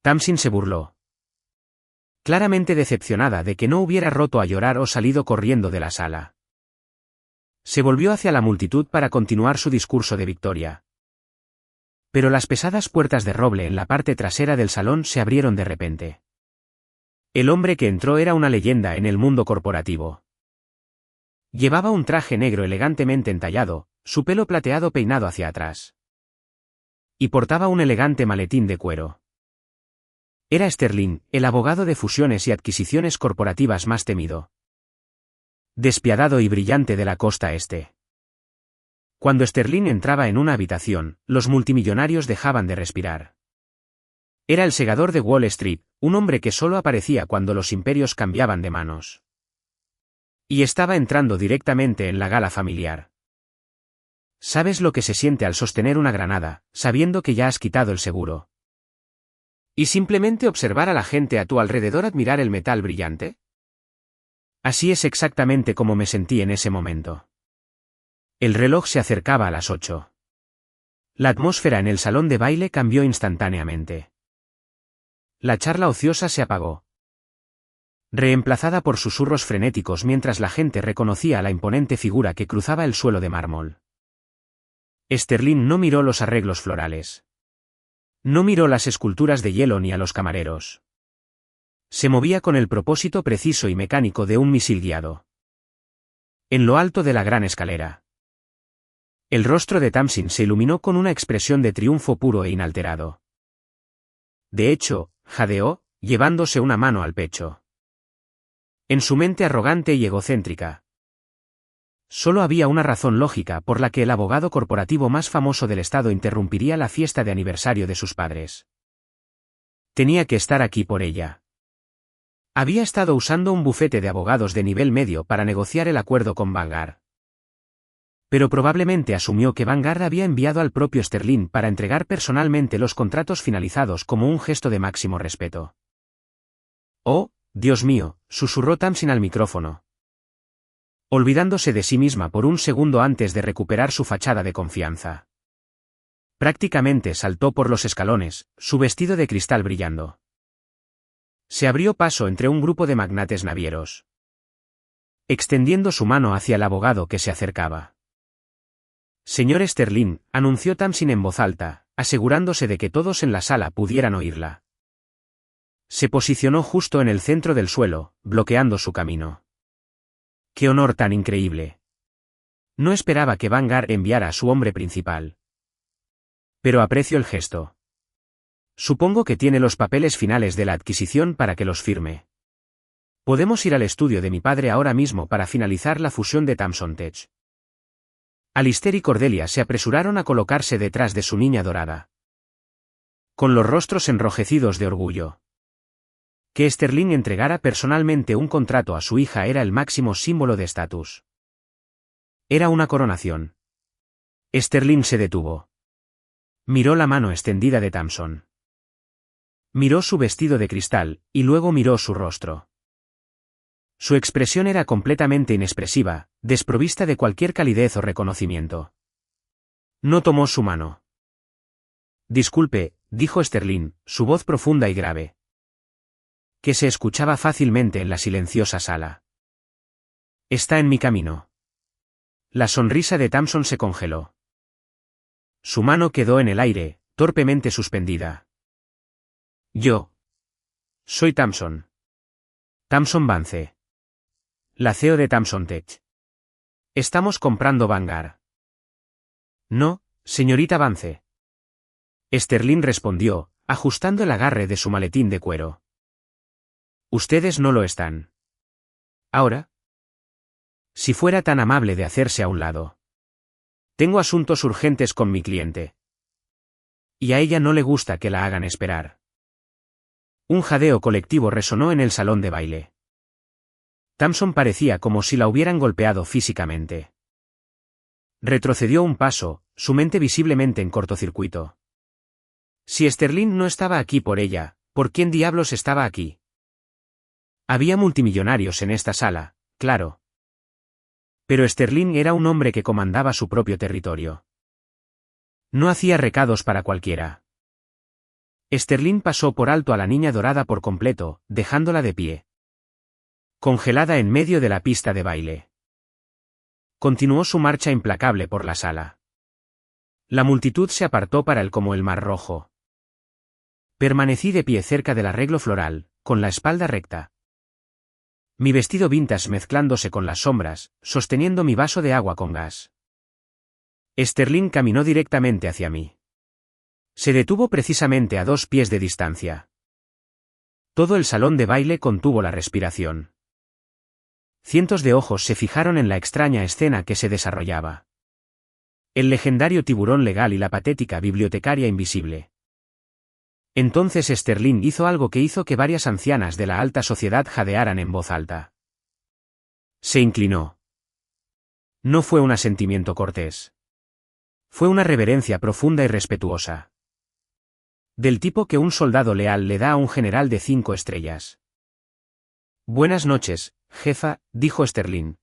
Tamsin se burló. Claramente decepcionada de que no hubiera roto a llorar o salido corriendo de la sala. Se volvió hacia la multitud para continuar su discurso de victoria. Pero las pesadas puertas de roble en la parte trasera del salón se abrieron de repente. El hombre que entró era una leyenda en el mundo corporativo. Llevaba un traje negro elegantemente entallado, su pelo plateado peinado hacia atrás. Y portaba un elegante maletín de cuero. Era Sterling, el abogado de fusiones y adquisiciones corporativas más temido. Despiadado y brillante de la costa este. Cuando Sterling entraba en una habitación, los multimillonarios dejaban de respirar. Era el segador de Wall Street, un hombre que solo aparecía cuando los imperios cambiaban de manos. Y estaba entrando directamente en la gala familiar. ¿Sabes lo que se siente al sostener una granada, sabiendo que ya has quitado el seguro? ¿Y simplemente observar a la gente a tu alrededor admirar el metal brillante? Así es exactamente como me sentí en ese momento. El reloj se acercaba a las 8. La atmósfera en el salón de baile cambió instantáneamente. La charla ociosa se apagó, reemplazada por susurros frenéticos mientras la gente reconocía a la imponente figura que cruzaba el suelo de mármol. Sterling no miró los arreglos florales. No miró las esculturas de hielo ni a los camareros. Se movía con el propósito preciso y mecánico de un misil guiado. En lo alto de la gran escalera, el rostro de Tamsin se iluminó con una expresión de triunfo puro e inalterado. De hecho, jadeó, llevándose una mano al pecho. En su mente arrogante y egocéntrica, solo había una razón lógica por la que el abogado corporativo más famoso del estado interrumpiría la fiesta de aniversario de sus padres. Tenía que estar aquí por ella. Había estado usando un bufete de abogados de nivel medio para negociar el acuerdo con Vanguard. Pero probablemente asumió que Vanguard había enviado al propio Sterling para entregar personalmente los contratos finalizados como un gesto de máximo respeto. «Oh, Dios mío», susurró Tamsin al micrófono, olvidándose de sí misma por un segundo antes de recuperar su fachada de confianza. Prácticamente saltó por los escalones, su vestido de cristal brillando. Se abrió paso entre un grupo de magnates navieros, extendiendo su mano hacia el abogado que se acercaba. «Señor Sterling», anunció Tamsin en voz alta, asegurándose de que todos en la sala pudieran oírla. Se posicionó justo en el centro del suelo, bloqueando su camino. ¡Qué honor tan increíble! No esperaba que Vanguard enviara a su hombre principal. Pero aprecio el gesto. Supongo que tiene los papeles finales de la adquisición para que los firme. Podemos ir al estudio de mi padre ahora mismo para finalizar la fusión de Tamson Tech. Alistair y Cordelia se apresuraron a colocarse detrás de su niña dorada, con los rostros enrojecidos de orgullo. Que Sterling entregara personalmente un contrato a su hija era el máximo símbolo de estatus. Era una coronación. Sterling se detuvo. Miró la mano extendida de Tamson. Miró su vestido de cristal, y luego miró su rostro. Su expresión era completamente inexpresiva, desprovista de cualquier calidez o reconocimiento. No tomó su mano. «Disculpe», dijo Sterling, su voz profunda y grave, que se escuchaba fácilmente en la silenciosa sala. «Está en mi camino». La sonrisa de Tamson se congeló. Su mano quedó en el aire, torpemente suspendida. «Yo soy Tamson. Tamson Vance. La CEO de Tamson Tech. Estamos comprando Vanguard». «No, señorita Vance». Sterling respondió, ajustando el agarre de su maletín de cuero. «Ustedes no lo están. ¿Ahora? Si fuera tan amable de hacerse a un lado. Tengo asuntos urgentes con mi cliente. Y a ella no le gusta que la hagan esperar». Un jadeo colectivo resonó en el salón de baile. Tamson parecía como si la hubieran golpeado físicamente. Retrocedió un paso, su mente visiblemente en cortocircuito. Si Sterling no estaba aquí por ella, ¿por quién diablos estaba aquí? Había multimillonarios en esta sala, claro. Pero Sterling era un hombre que comandaba su propio territorio. No hacía recados para cualquiera. Sterling pasó por alto a la niña dorada por completo, dejándola de pie, congelada en medio de la pista de baile. Continuó su marcha implacable por la sala. La multitud se apartó para él como el mar rojo. Permanecí de pie cerca del arreglo floral, con la espalda recta. Mi vestido vintage mezclándose con las sombras, sosteniendo mi vaso de agua con gas. Sterling caminó directamente hacia mí. Se detuvo precisamente a 2 pies de distancia. Todo el salón de baile contuvo la respiración. Cientos de ojos se fijaron en la extraña escena que se desarrollaba. El legendario tiburón legal y la patética bibliotecaria invisible. Entonces Sterling hizo algo que hizo que varias ancianas de la alta sociedad jadearan en voz alta. Se inclinó. No fue un asentimiento cortés. Fue una reverencia profunda y respetuosa. Del tipo que un soldado leal le da a un general de 5 estrellas. Buenas noches, jefa, dijo Sterling.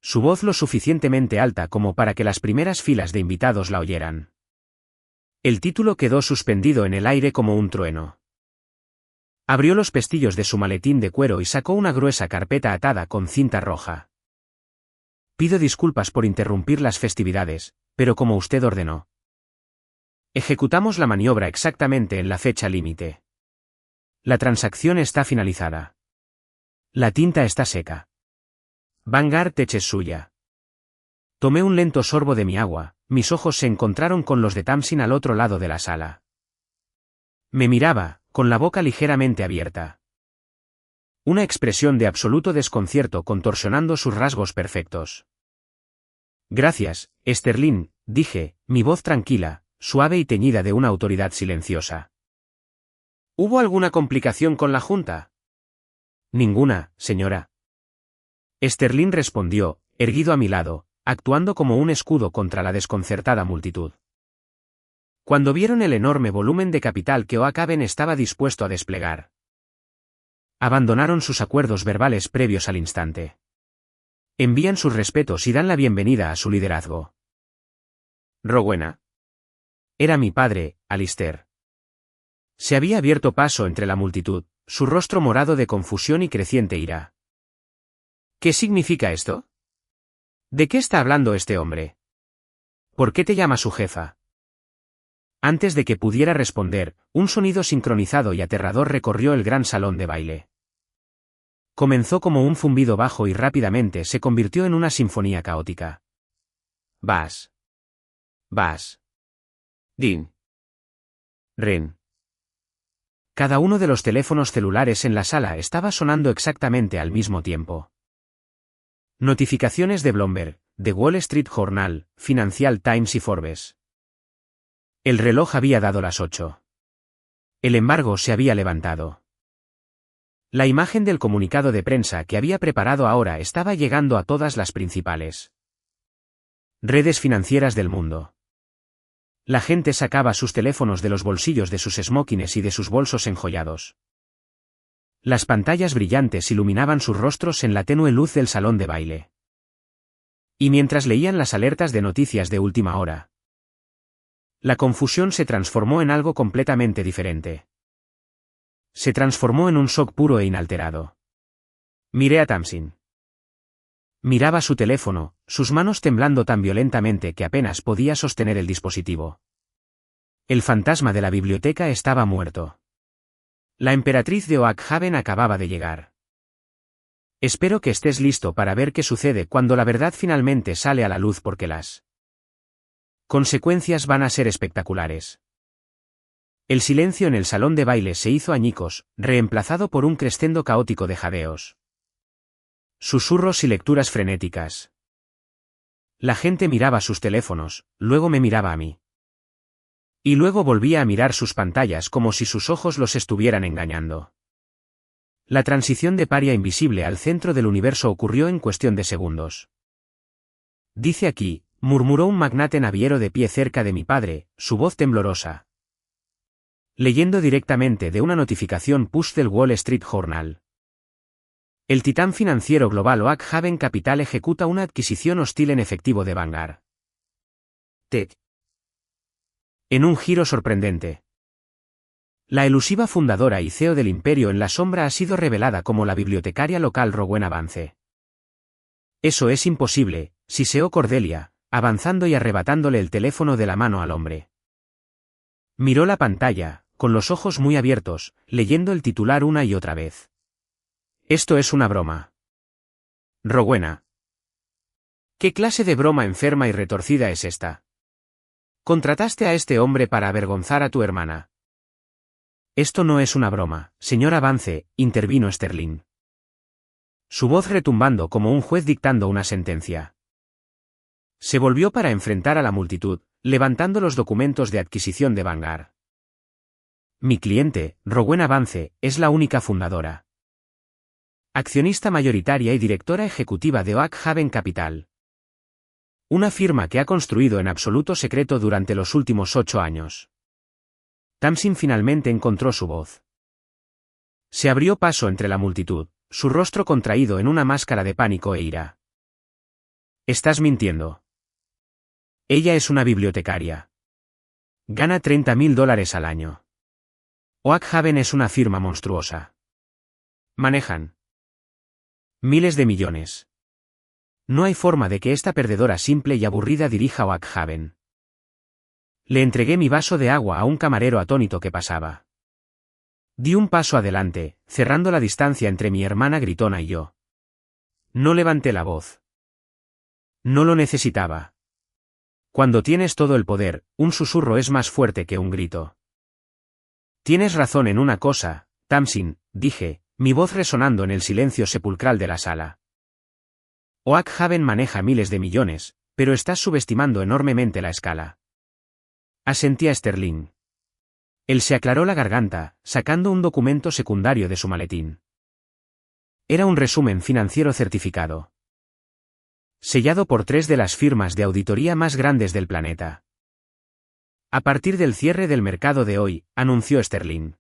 Su voz lo suficientemente alta como para que las primeras filas de invitados la oyeran. El título quedó suspendido en el aire como un trueno. Abrió los pestillos de su maletín de cuero y sacó una gruesa carpeta atada con cinta roja. Pido disculpas por interrumpir las festividades, pero como usted ordenó. Ejecutamos la maniobra exactamente en la fecha límite. La transacción está finalizada. La tinta está seca. Vanguard Tech es suya. Tomé un lento sorbo de mi agua, mis ojos se encontraron con los de Tamsin al otro lado de la sala. Me miraba, con la boca ligeramente abierta. Una expresión de absoluto desconcierto contorsionando sus rasgos perfectos. Gracias, Sterling, dije, mi voz tranquila, suave y teñida de una autoridad silenciosa. ¿Hubo alguna complicación con la junta? Ninguna, señora. Sterling respondió, erguido a mi lado, actuando como un escudo contra la desconcertada multitud. Cuando vieron el enorme volumen de capital que Oakhaven estaba dispuesto a desplegar, abandonaron sus acuerdos verbales previos al instante. Envían sus respetos y dan la bienvenida a su liderazgo. Rowena. Era mi padre, Alistair. Se había abierto paso entre la multitud, su rostro morado de confusión y creciente ira. ¿Qué significa esto? ¿De qué está hablando este hombre? ¿Por qué te llama su jefa? Antes de que pudiera responder, un sonido sincronizado y aterrador recorrió el gran salón de baile. Comenzó como un zumbido bajo y rápidamente se convirtió en una sinfonía caótica. Vas. Vas. Din. Ren. Cada uno de los teléfonos celulares en la sala estaba sonando exactamente al mismo tiempo. Notificaciones de Bloomberg, The Wall Street Journal, Financial Times y Forbes. El reloj había dado las 8. El embargo se había levantado. La imagen del comunicado de prensa que había preparado ahora estaba llegando a todas las principales redes financieras del mundo. La gente sacaba sus teléfonos de los bolsillos de sus smokines y de sus bolsos enjollados. Las pantallas brillantes iluminaban sus rostros en la tenue luz del salón de baile. Y mientras leían las alertas de noticias de última hora, la confusión se transformó en algo completamente diferente. Se transformó en un shock puro e inalterado. Miré a Tamsin. Miraba su teléfono, sus manos temblando tan violentamente que apenas podía sostener el dispositivo. El fantasma de la biblioteca estaba muerto. La emperatriz de Oakhaven acababa de llegar. Espero que estés listo para ver qué sucede cuando la verdad finalmente sale a la luz porque las consecuencias van a ser espectaculares. El silencio en el salón de baile se hizo añicos, reemplazado por un crescendo caótico de jadeos, susurros y lecturas frenéticas. La gente miraba sus teléfonos, luego me miraba a mí. Y luego volvía a mirar sus pantallas como si sus ojos los estuvieran engañando. La transición de paria invisible al centro del universo ocurrió en cuestión de segundos. Dice aquí, murmuró un magnate naviero de pie cerca de mi padre, su voz temblorosa, leyendo directamente de una notificación push del Wall Street Journal. El titán financiero global Oakhaven Capital ejecuta una adquisición hostil en efectivo de Vanguard Tech. En un giro sorprendente. La elusiva fundadora y CEO del imperio en la sombra ha sido revelada como la bibliotecaria local Rowena Vance. Eso es imposible, siseó Cordelia, avanzando y arrebatándole el teléfono de la mano al hombre. Miró la pantalla, con los ojos muy abiertos, leyendo el titular una y otra vez. Esto es una broma. Rowena. ¿Qué clase de broma enferma y retorcida es esta? Contrataste a este hombre para avergonzar a tu hermana. Esto no es una broma, señora Vance, intervino Sterling. Su voz retumbando como un juez dictando una sentencia. Se volvió para enfrentar a la multitud, levantando los documentos de adquisición de Vanguard. Mi cliente, Rowena Vance, es la única fundadora, accionista mayoritaria y directora ejecutiva de Oakhaven Capital. Una firma que ha construido en absoluto secreto durante los últimos 8 años. Tamsin finalmente encontró su voz. Se abrió paso entre la multitud, su rostro contraído en una máscara de pánico e ira. Estás mintiendo. Ella es una bibliotecaria. Gana $30.000 al año. Oak Haven es una firma monstruosa. Manejan miles de millones. No hay forma de que esta perdedora simple y aburrida dirija Oak Haven. Le entregué mi vaso de agua a un camarero atónito que pasaba. Di un paso adelante, cerrando la distancia entre mi hermana gritona y yo. No levanté la voz. No lo necesitaba. Cuando tienes todo el poder, un susurro es más fuerte que un grito. Tienes razón en una cosa, Tamsin, dije, mi voz resonando en el silencio sepulcral de la sala. Oak Haven maneja miles de millones, pero estás subestimando enormemente la escala. Asentí a Sterling. Él se aclaró la garganta, sacando un documento secundario de su maletín. Era un resumen financiero certificado. Sellado por 3 de las firmas de auditoría más grandes del planeta. A partir del cierre del mercado de hoy, anunció Sterling.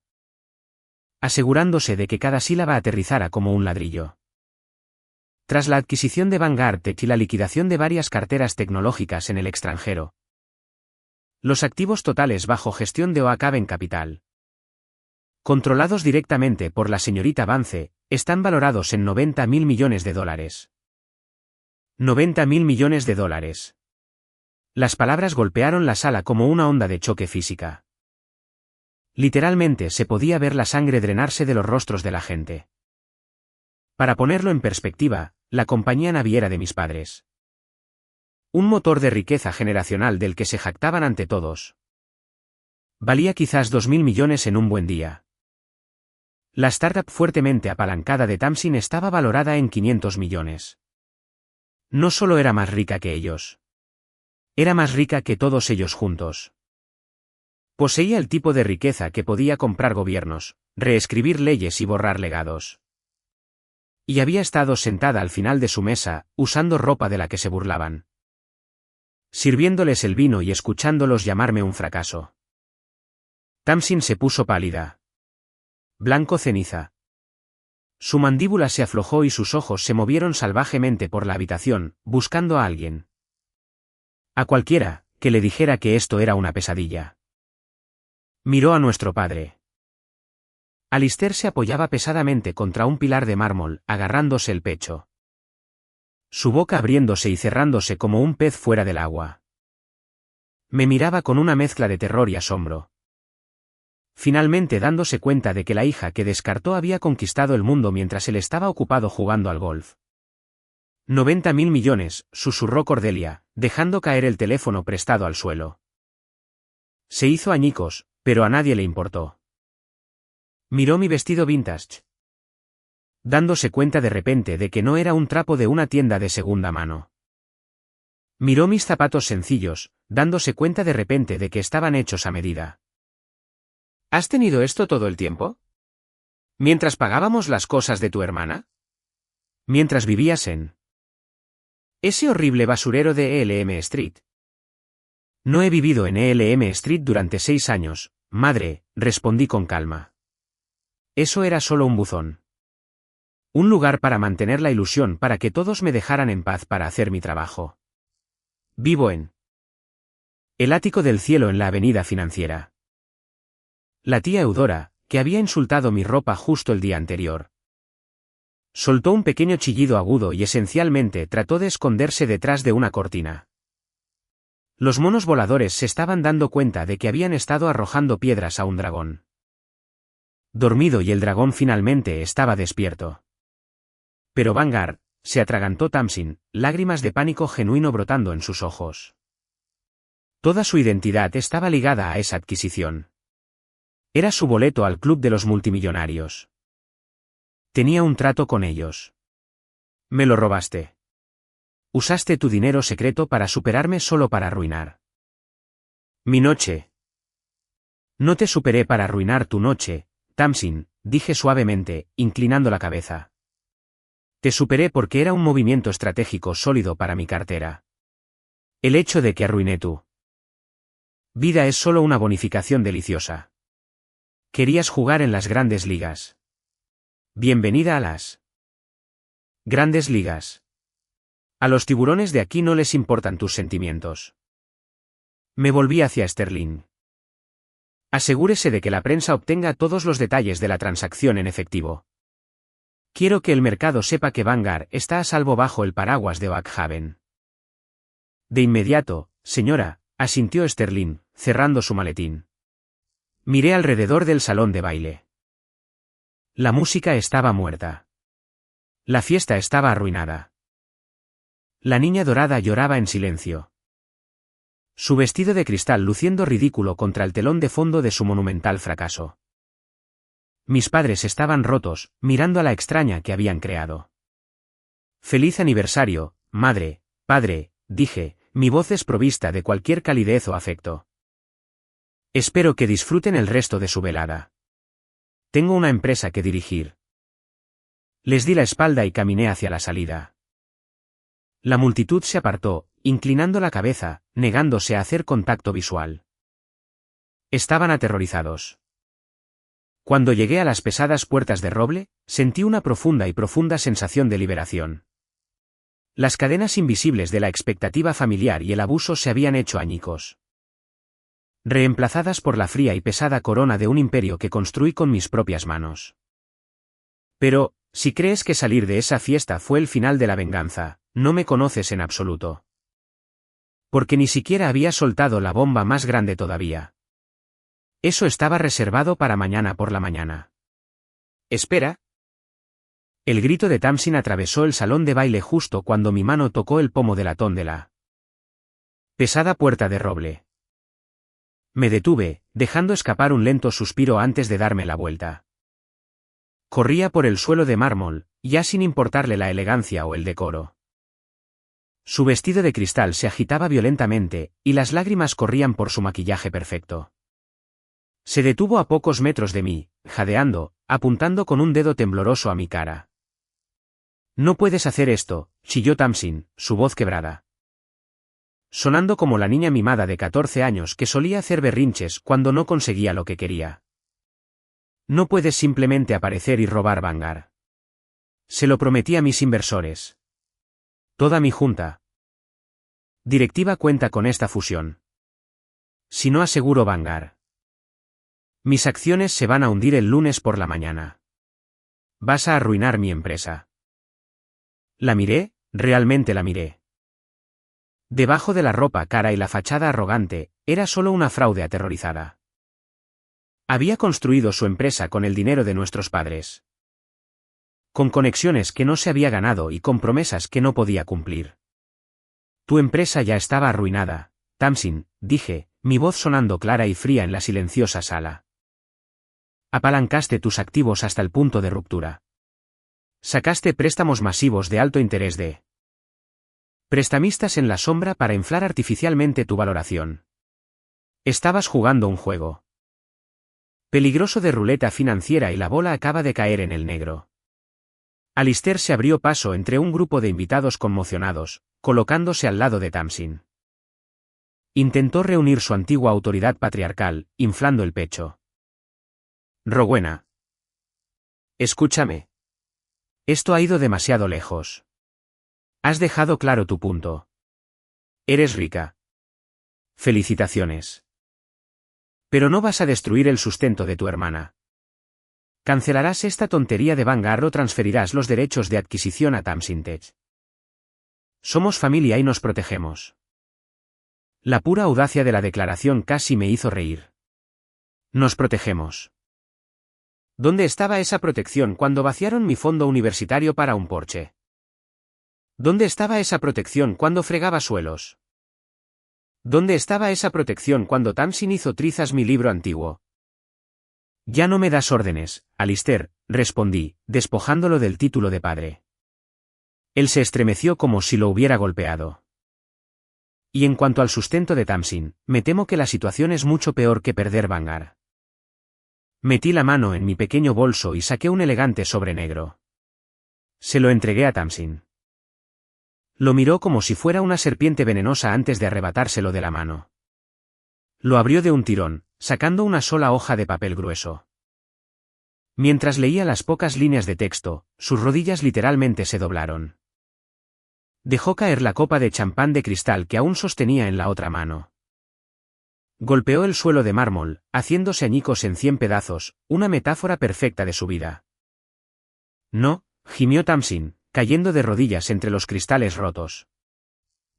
Asegurándose de que cada sílaba aterrizara como un ladrillo. Tras la adquisición de Vanguard Tech y la liquidación de varias carteras tecnológicas en el extranjero. Los activos totales bajo gestión de Oak Haven Capital, controlados directamente por la señorita Vance, están valorados en $90.000 millones. $90.000 millones. Las palabras golpearon la sala como una onda de choque física. Literalmente se podía ver la sangre drenarse de los rostros de la gente. Para ponerlo en perspectiva, la compañía naviera de mis padres. Un motor de riqueza generacional del que se jactaban ante todos. Valía quizás $2.000 millones en un buen día. La startup fuertemente apalancada de Tamsin estaba valorada en $500 millones. No solo era más rica que ellos. Era más rica que todos ellos juntos. Poseía el tipo de riqueza que podía comprar gobiernos, reescribir leyes y borrar legados. Y había estado sentada al final de su mesa, usando ropa de la que se burlaban. Sirviéndoles el vino y escuchándolos llamarme un fracaso. Tamsin se puso pálida. Blanco ceniza. Su mandíbula se aflojó y sus ojos se movieron salvajemente por la habitación, buscando a alguien. A cualquiera, que le dijera que esto era una pesadilla. Miró a nuestro padre. Alistair se apoyaba pesadamente contra un pilar de mármol, agarrándose el pecho. Su boca abriéndose y cerrándose como un pez fuera del agua. Me miraba con una mezcla de terror y asombro. Finalmente dándose cuenta de que la hija que descartó había conquistado el mundo mientras él estaba ocupado jugando al golf. $90.000 millones, susurró Cordelia, dejando caer el teléfono prestado al suelo. Se hizo añicos, pero a nadie le importó. Miró mi vestido vintage. Dándose cuenta de repente de que no era un trapo de una tienda de segunda mano. Miró mis zapatos sencillos, dándose cuenta de repente de que estaban hechos a medida. ¿Has tenido esto todo el tiempo? ¿Mientras pagábamos las cosas de tu hermana? Mientras vivías en ese horrible basurero de ELM Street. No he vivido en ELM Street durante 6 años, madre, respondí con calma. Eso era solo un buzón. Un lugar para mantener la ilusión para que todos me dejaran en paz para hacer mi trabajo. Vivo en el ático del cielo en la avenida Financiera. La tía Eudora, que había insultado mi ropa justo el día anterior, soltó un pequeño chillido agudo y esencialmente trató de esconderse detrás de una cortina. Los monos voladores se estaban dando cuenta de que habían estado arrojando piedras a un dragón. Dormido y el dragón finalmente estaba despierto. Pero Vanguard, se atragantó Tamsin, lágrimas de pánico genuino brotando en sus ojos. Toda su identidad estaba ligada a esa adquisición. Era su boleto al club de los multimillonarios. Tenía un trato con ellos. Me lo robaste. Usaste tu dinero secreto para superarme solo para arruinar mi noche. No te superé para arruinar tu noche, Tamsin, dije suavemente, inclinando la cabeza. Te superé porque era un movimiento estratégico sólido para mi cartera. El hecho de que arruiné tu vida es solo una bonificación deliciosa. Querías jugar en las grandes ligas. Bienvenida a las grandes ligas. A los tiburones de aquí no les importan tus sentimientos. Me volví hacia Sterling. Asegúrese de que la prensa obtenga todos los detalles de la transacción en efectivo. Quiero que el mercado sepa que Vanguard está a salvo bajo el paraguas de Oakhaven. De inmediato, señora, asintió Sterling, cerrando su maletín. Miré alrededor del salón de baile. La música estaba muerta. La fiesta estaba arruinada. La niña dorada lloraba en silencio. Su vestido de cristal luciendo ridículo contra el telón de fondo de su monumental fracaso. Mis padres estaban rotos, mirando a la extraña que habían creado. Feliz aniversario, madre, padre, dije, mi voz desprovista de cualquier calidez o afecto. Espero que disfruten el resto de su velada. Tengo una empresa que dirigir. Les di la espalda y caminé hacia la salida. La multitud se apartó, inclinando la cabeza, negándose a hacer contacto visual. Estaban aterrorizados. Cuando llegué a las pesadas puertas de roble, sentí una profunda sensación de liberación. Las cadenas invisibles de la expectativa familiar y el abuso se habían hecho añicos. Reemplazadas por la fría y pesada corona de un imperio que construí con mis propias manos. Pero, si crees que salir de esa fiesta fue el final de la venganza, no me conoces en absoluto. Porque ni siquiera había soltado la bomba más grande todavía. Eso estaba reservado para mañana por la mañana. Espera. El grito de Tamsin atravesó el salón de baile justo cuando mi mano tocó el pomo de latón de la pesada puerta de roble. Me detuve, dejando escapar un lento suspiro antes de darme la vuelta. Corría por el suelo de mármol, ya sin importarle la elegancia o el decoro. Su vestido de cristal se agitaba violentamente, y las lágrimas corrían por su maquillaje perfecto. Se detuvo a pocos metros de mí, jadeando, apuntando con un dedo tembloroso a mi cara. No puedes hacer esto, chilló Tamsin, su voz quebrada. Sonando como la niña mimada de 14 años que solía hacer berrinches cuando no conseguía lo que quería. No puedes simplemente aparecer y robar Vanguard. Se lo prometí a mis inversores. Toda mi junta directiva cuenta con esta fusión. Si no aseguro Vanguard, mis acciones se van a hundir el lunes por la mañana. Vas a arruinar mi empresa. La miré, realmente la miré. Debajo de la ropa cara y la fachada arrogante, era solo una fraude aterrorizada. Había construido su empresa con el dinero de nuestros padres. Con conexiones que no se había ganado y con promesas que no podía cumplir. Tu empresa ya estaba arruinada, Tamsin, dije, mi voz sonando clara y fría en la silenciosa sala. Apalancaste tus activos hasta el punto de ruptura. Sacaste préstamos masivos de alto interés de prestamistas en la sombra para inflar artificialmente tu valoración. Estabas jugando un juego peligroso de ruleta financiera y la bola acaba de caer en el negro. Alistair se abrió paso entre un grupo de invitados conmocionados, colocándose al lado de Tamsin. Intentó reunir su antigua autoridad patriarcal, inflando el pecho. Rowena. Escúchame. Esto ha ido demasiado lejos. Has dejado claro tu punto. Eres rica. Felicitaciones. Pero no vas a destruir el sustento de tu hermana. Cancelarás esta tontería de Vanguard o transferirás los derechos de adquisición a Tamsin Tech. Somos familia y nos protegemos. La pura audacia de la declaración casi me hizo reír. Nos protegemos. ¿Dónde estaba esa protección cuando vaciaron mi fondo universitario para un Porsche? ¿Dónde estaba esa protección cuando fregaba suelos? ¿Dónde estaba esa protección cuando Tamsin hizo trizas mi libro antiguo? Ya no me das órdenes, Alistair, respondí, despojándolo del título de padre. Él se estremeció como si lo hubiera golpeado. Y en cuanto al sustento de Tamsin, me temo que la situación es mucho peor que perder Vanguard. Metí la mano en mi pequeño bolso y saqué un elegante sobre negro. Se lo entregué a Tamsin. Lo miró como si fuera una serpiente venenosa antes de arrebatárselo de la mano. Lo abrió de un tirón, sacando una sola hoja de papel grueso. Mientras leía las pocas líneas de texto, sus rodillas literalmente se doblaron. Dejó caer la copa de champán de cristal que aún sostenía en la otra mano. Golpeó el suelo de mármol, haciéndose añicos en 100 pedazos, una metáfora perfecta de su vida. No, gimió Tamsin, cayendo de rodillas entre los cristales rotos.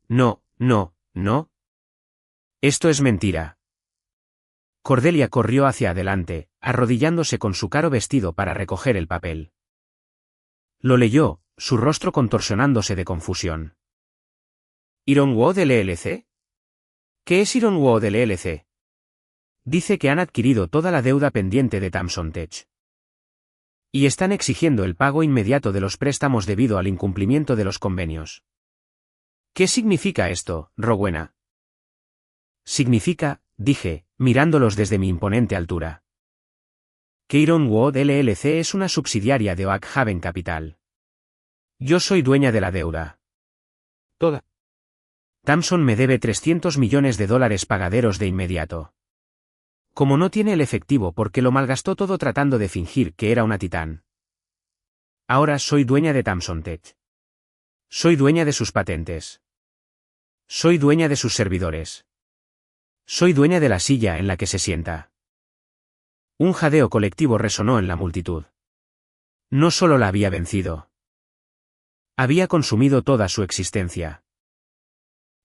No, no, no. Esto es mentira. Cordelia corrió hacia adelante, arrodillándose con su caro vestido para recoger el papel. Lo leyó, su rostro contorsionándose de confusión. ¿Ironwood LLC? ¿Qué es Ironwood LLC? Dice que han adquirido toda la deuda pendiente de Tamson Tech. Y están exigiendo el pago inmediato de los préstamos debido al incumplimiento de los convenios. ¿Qué significa esto, Rowena? Significa, dije, mirándolos desde mi imponente altura, que Ironwood LLC es una subsidiaria de Oak Haven Capital. Yo soy dueña de la deuda. Toda. Tamson me debe $300 millones pagaderos de inmediato. Como no tiene el efectivo porque lo malgastó todo tratando de fingir que era una titán. Ahora soy dueña de Tamson Tech. Soy dueña de sus patentes. Soy dueña de sus servidores. Soy dueña de la silla en la que se sienta. Un jadeo colectivo resonó en la multitud. No solo la había vencido. Había consumido toda su existencia.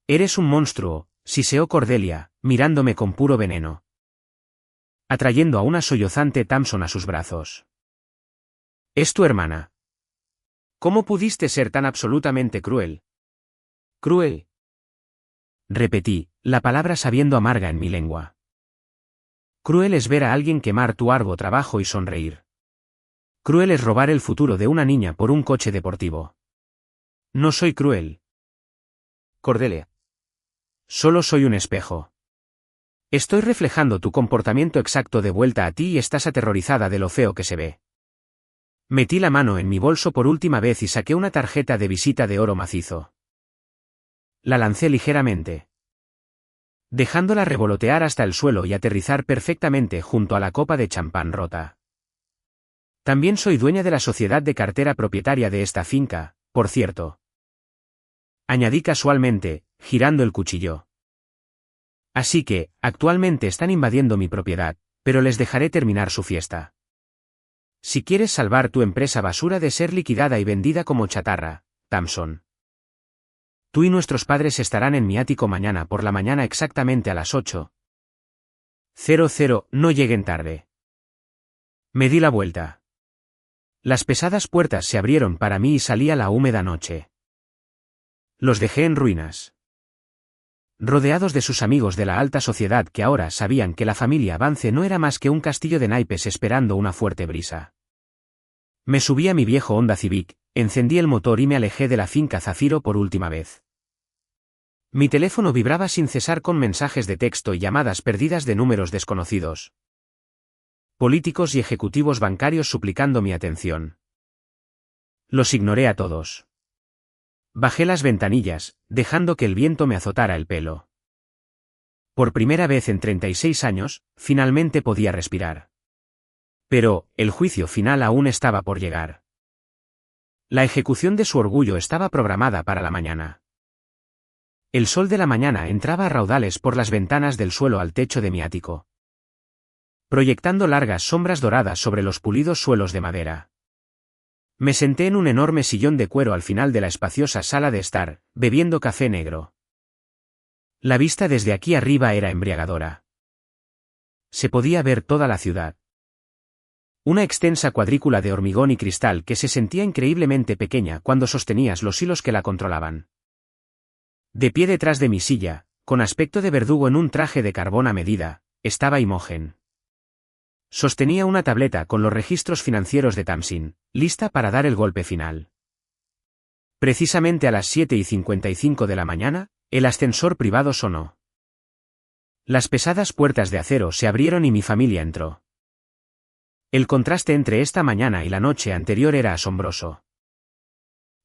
Eres un monstruo, siseó Cordelia, mirándome con puro veneno. Atrayendo a una sollozante Tamson a sus brazos. Es tu hermana. ¿Cómo pudiste ser tan absolutamente cruel? Cruel. Repetí, la palabra sabiendo amarga en mi lengua. Cruel es ver a alguien quemar tu arduo trabajo y sonreír. Cruel es robar el futuro de una niña por un coche deportivo. No soy cruel. Cordelia. Solo soy un espejo. Estoy reflejando tu comportamiento exacto de vuelta a ti y estás aterrorizada de lo feo que se ve. Metí la mano en mi bolso por última vez y saqué una tarjeta de visita de oro macizo. La lancé ligeramente, dejándola revolotear hasta el suelo y aterrizar perfectamente junto a la copa de champán rota. También soy dueña de la sociedad de cartera propietaria de esta finca, por cierto. Añadí casualmente, girando el cuchillo. Así que, actualmente están invadiendo mi propiedad, pero les dejaré terminar su fiesta. Si quieres salvar tu empresa basura de ser liquidada y vendida como chatarra, Tamson. Tú y nuestros padres estarán en mi ático mañana por la mañana exactamente a las 8:00, no lleguen tarde. Me di la vuelta. Las pesadas puertas se abrieron para mí y salí a la húmeda noche. Los dejé en ruinas. Rodeados de sus amigos de la alta sociedad que ahora sabían que la familia Vance no era más que un castillo de naipes esperando una fuerte brisa. Me subí a mi viejo Honda Civic, encendí el motor y me alejé de la finca Zafiro por última vez. Mi teléfono vibraba sin cesar con mensajes de texto y llamadas perdidas de números desconocidos. Políticos y ejecutivos bancarios suplicando mi atención. Los ignoré a todos. Bajé las ventanillas, dejando que el viento me azotara el pelo. Por primera vez en 36 años, finalmente podía respirar. Pero, el juicio final aún estaba por llegar. La ejecución de su orgullo estaba programada para la mañana. El sol de la mañana entraba a raudales por las ventanas del suelo al techo de mi ático, proyectando largas sombras doradas sobre los pulidos suelos de madera. Me senté en un enorme sillón de cuero al final de la espaciosa sala de estar, bebiendo café negro. La vista desde aquí arriba era embriagadora. Se podía ver toda la ciudad. Una extensa cuadrícula de hormigón y cristal que se sentía increíblemente pequeña cuando sostenías los hilos que la controlaban. De pie detrás de mi silla, con aspecto de verdugo en un traje de carbón a medida, estaba Imogen. Sostenía una tableta con los registros financieros de Tamsin, lista para dar el golpe final. Precisamente a las 7:55 de la mañana, el ascensor privado sonó. Las pesadas puertas de acero se abrieron y mi familia entró. El contraste entre esta mañana y la noche anterior era asombroso.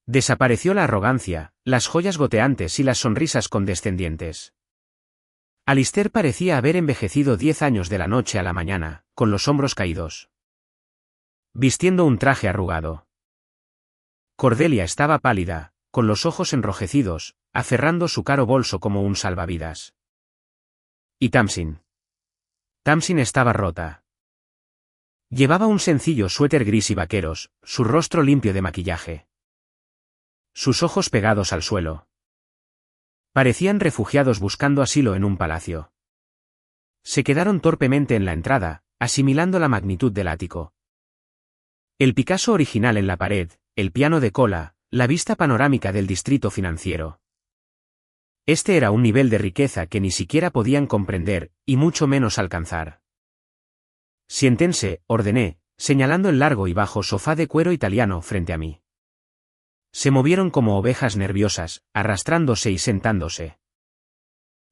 Desapareció la arrogancia, las joyas goteantes y las sonrisas condescendientes. Alistair parecía haber envejecido 10 años de la noche a la mañana, con los hombros caídos. vistiendo un traje arrugado. Cordelia estaba pálida, con los ojos enrojecidos, aferrando su caro bolso como un salvavidas. ¿Y Tamsin? Tamsin estaba rota. Llevaba un sencillo suéter gris y vaqueros, su rostro limpio de maquillaje. Sus ojos pegados al suelo. Parecían refugiados buscando asilo en un palacio. Se quedaron torpemente en la entrada, asimilando la magnitud del ático. El Picasso original en la pared, el piano de cola, la vista panorámica del distrito financiero. Este era un nivel de riqueza que ni siquiera podían comprender, y mucho menos alcanzar. Siéntense, ordené, señalando el largo y bajo sofá de cuero italiano frente a mí. Se movieron como ovejas nerviosas, arrastrándose y sentándose.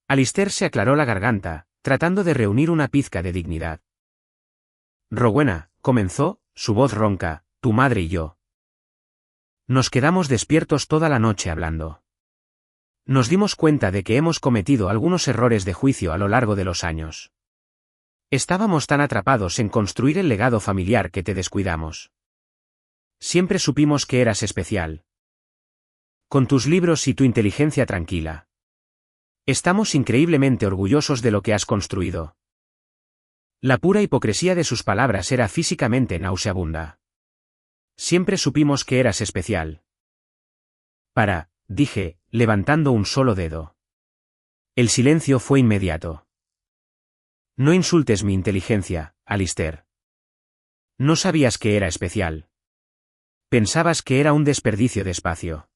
Alistair se aclaró la garganta, tratando de reunir una pizca de dignidad. Rowena, comenzó, su voz ronca, tu madre y yo. Nos quedamos despiertos toda la noche hablando. Nos dimos cuenta de que hemos cometido algunos errores de juicio a lo largo de los años. Estábamos tan atrapados en construir el legado familiar que te descuidamos. Siempre supimos que eras especial. Con tus libros y tu inteligencia tranquila. Estamos increíblemente orgullosos de lo que has construido. La pura hipocresía de sus palabras era físicamente nauseabunda. Siempre supimos que eras especial. Dije, levantando un solo dedo. El silencio fue inmediato. No insultes mi inteligencia, Alistair. No sabías que era especial. Pensabas que era un desperdicio de espacio.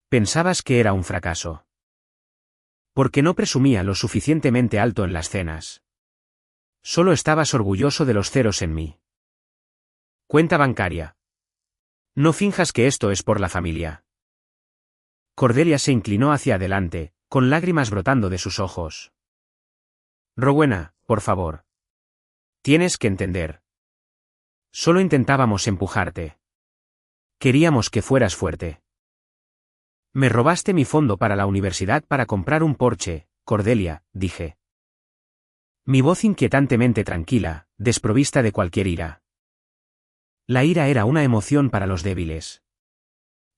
Pensabas que era un fracaso. Porque no presumía lo suficientemente alto en las cenas. Solo estabas orgulloso de los ceros en mí. Cuenta bancaria. No finjas que esto es por la familia. Cordelia se inclinó hacia adelante, con lágrimas brotando de sus ojos. Rowena, por favor. Tienes que entender. Solo intentábamos empujarte. Queríamos que fueras fuerte. Me robaste mi fondo para la universidad para comprar un Porsche, Cordelia, dije. Mi voz inquietantemente tranquila, desprovista de cualquier ira. La ira era una emoción para los débiles.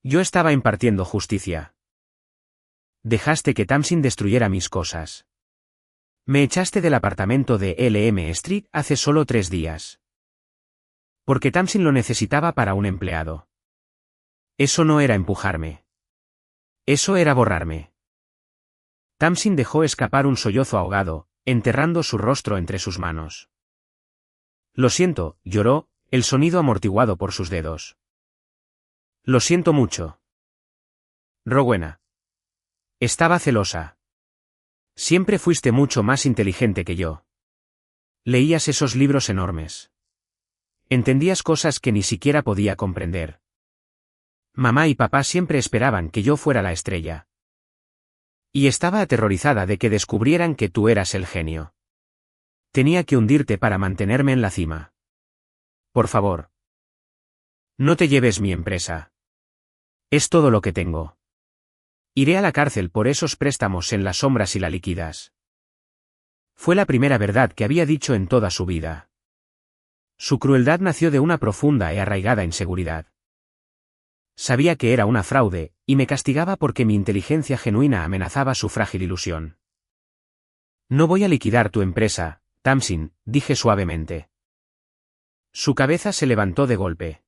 Yo estaba impartiendo justicia. Dejaste que Tamsin destruyera mis cosas. Me echaste del apartamento de LM Street hace solo 3 días. Porque Tamsin lo necesitaba para un empleado. Eso no era empujarme. Eso era borrarme. Tamsin dejó escapar un sollozo ahogado, enterrando su rostro entre sus manos. Lo siento, lloró, el sonido amortiguado por sus dedos. Lo siento mucho. Rowena. Estaba celosa. Siempre fuiste mucho más inteligente que yo. Leías esos libros enormes. Entendías cosas que ni siquiera podía comprender. Mamá y papá siempre esperaban que yo fuera la estrella. Y estaba aterrorizada de que descubrieran que tú eras el genio. Tenía que hundirte para mantenerme en la cima. Por favor. No te lleves mi empresa. Es todo lo que tengo. Iré a la cárcel por esos préstamos en las sombras y la liquidas. Fue la primera verdad que había dicho en toda su vida. Su crueldad nació de una profunda y arraigada inseguridad. Sabía que era una fraude, y me castigaba porque mi inteligencia genuina amenazaba su frágil ilusión. No voy a liquidar tu empresa, Tamsin, dije suavemente. Su cabeza se levantó de golpe.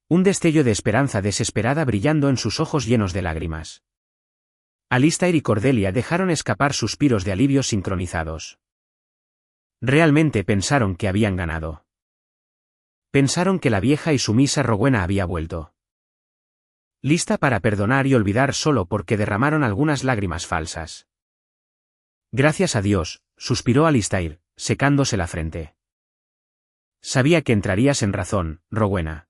Un destello de esperanza desesperada brillando en sus ojos llenos de lágrimas. Alistair y Cordelia dejaron escapar suspiros de alivio sincronizados. Realmente pensaron que habían ganado. Pensaron que la vieja y sumisa Rowena había vuelto. Lista para perdonar y olvidar solo porque derramaron algunas lágrimas falsas. Gracias a Dios, suspiró Alistair, secándose la frente. Sabía que entrarías en razón, Rowena.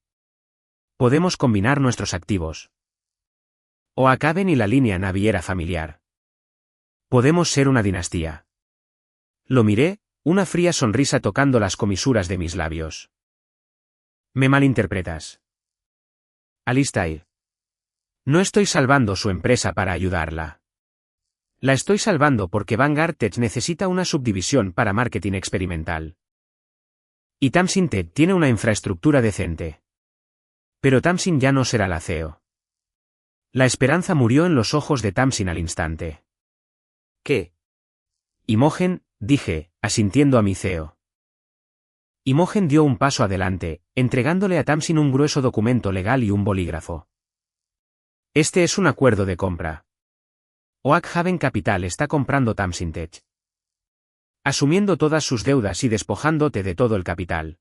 Podemos combinar nuestros activos. O acaben y la línea naviera familiar. Podemos ser una dinastía. Lo miré, una fría sonrisa tocando las comisuras de mis labios. Me malinterpretas. Alistair. No estoy salvando su empresa para ayudarla. La estoy salvando porque Vanguard Tech necesita una subdivisión para marketing experimental. Y Tamsin Tech tiene una infraestructura decente. Pero Tamsin ya no será la CEO. La esperanza murió en los ojos de Tamsin al instante. ¿Qué? Imogen, dije, asintiendo a mi CEO. Imogen dio un paso adelante, entregándole a Tamsin un grueso documento legal y un bolígrafo. Este es un acuerdo de compra. Oak Haven Capital está comprando Tamsin Tech. Asumiendo todas sus deudas y despojándote de todo el capital.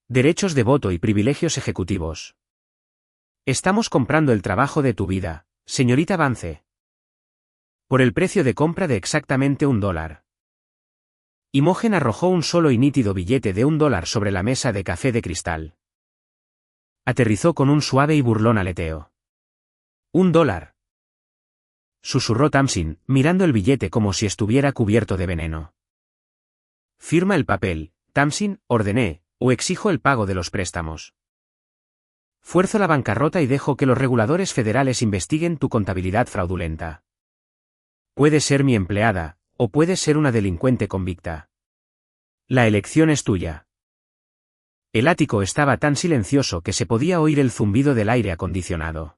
Derechos de voto y privilegios ejecutivos. Estamos comprando el trabajo de tu vida, señorita Vance. Por el precio de compra de exactamente $1. Imogen arrojó un solo y nítido billete de $1 sobre la mesa de café de cristal. Aterrizó con un suave y burlón aleteo. $1. Susurró Tamsin, mirando el billete como si estuviera cubierto de veneno. Firma el papel, Tamsin, ordené, o exijo el pago de los préstamos. Fuerzo la bancarrota y dejo que los reguladores federales investiguen tu contabilidad fraudulenta. Puedes ser mi empleada, o puedes ser una delincuente convicta. La elección es tuya. El ático estaba tan silencioso que se podía oír el zumbido del aire acondicionado.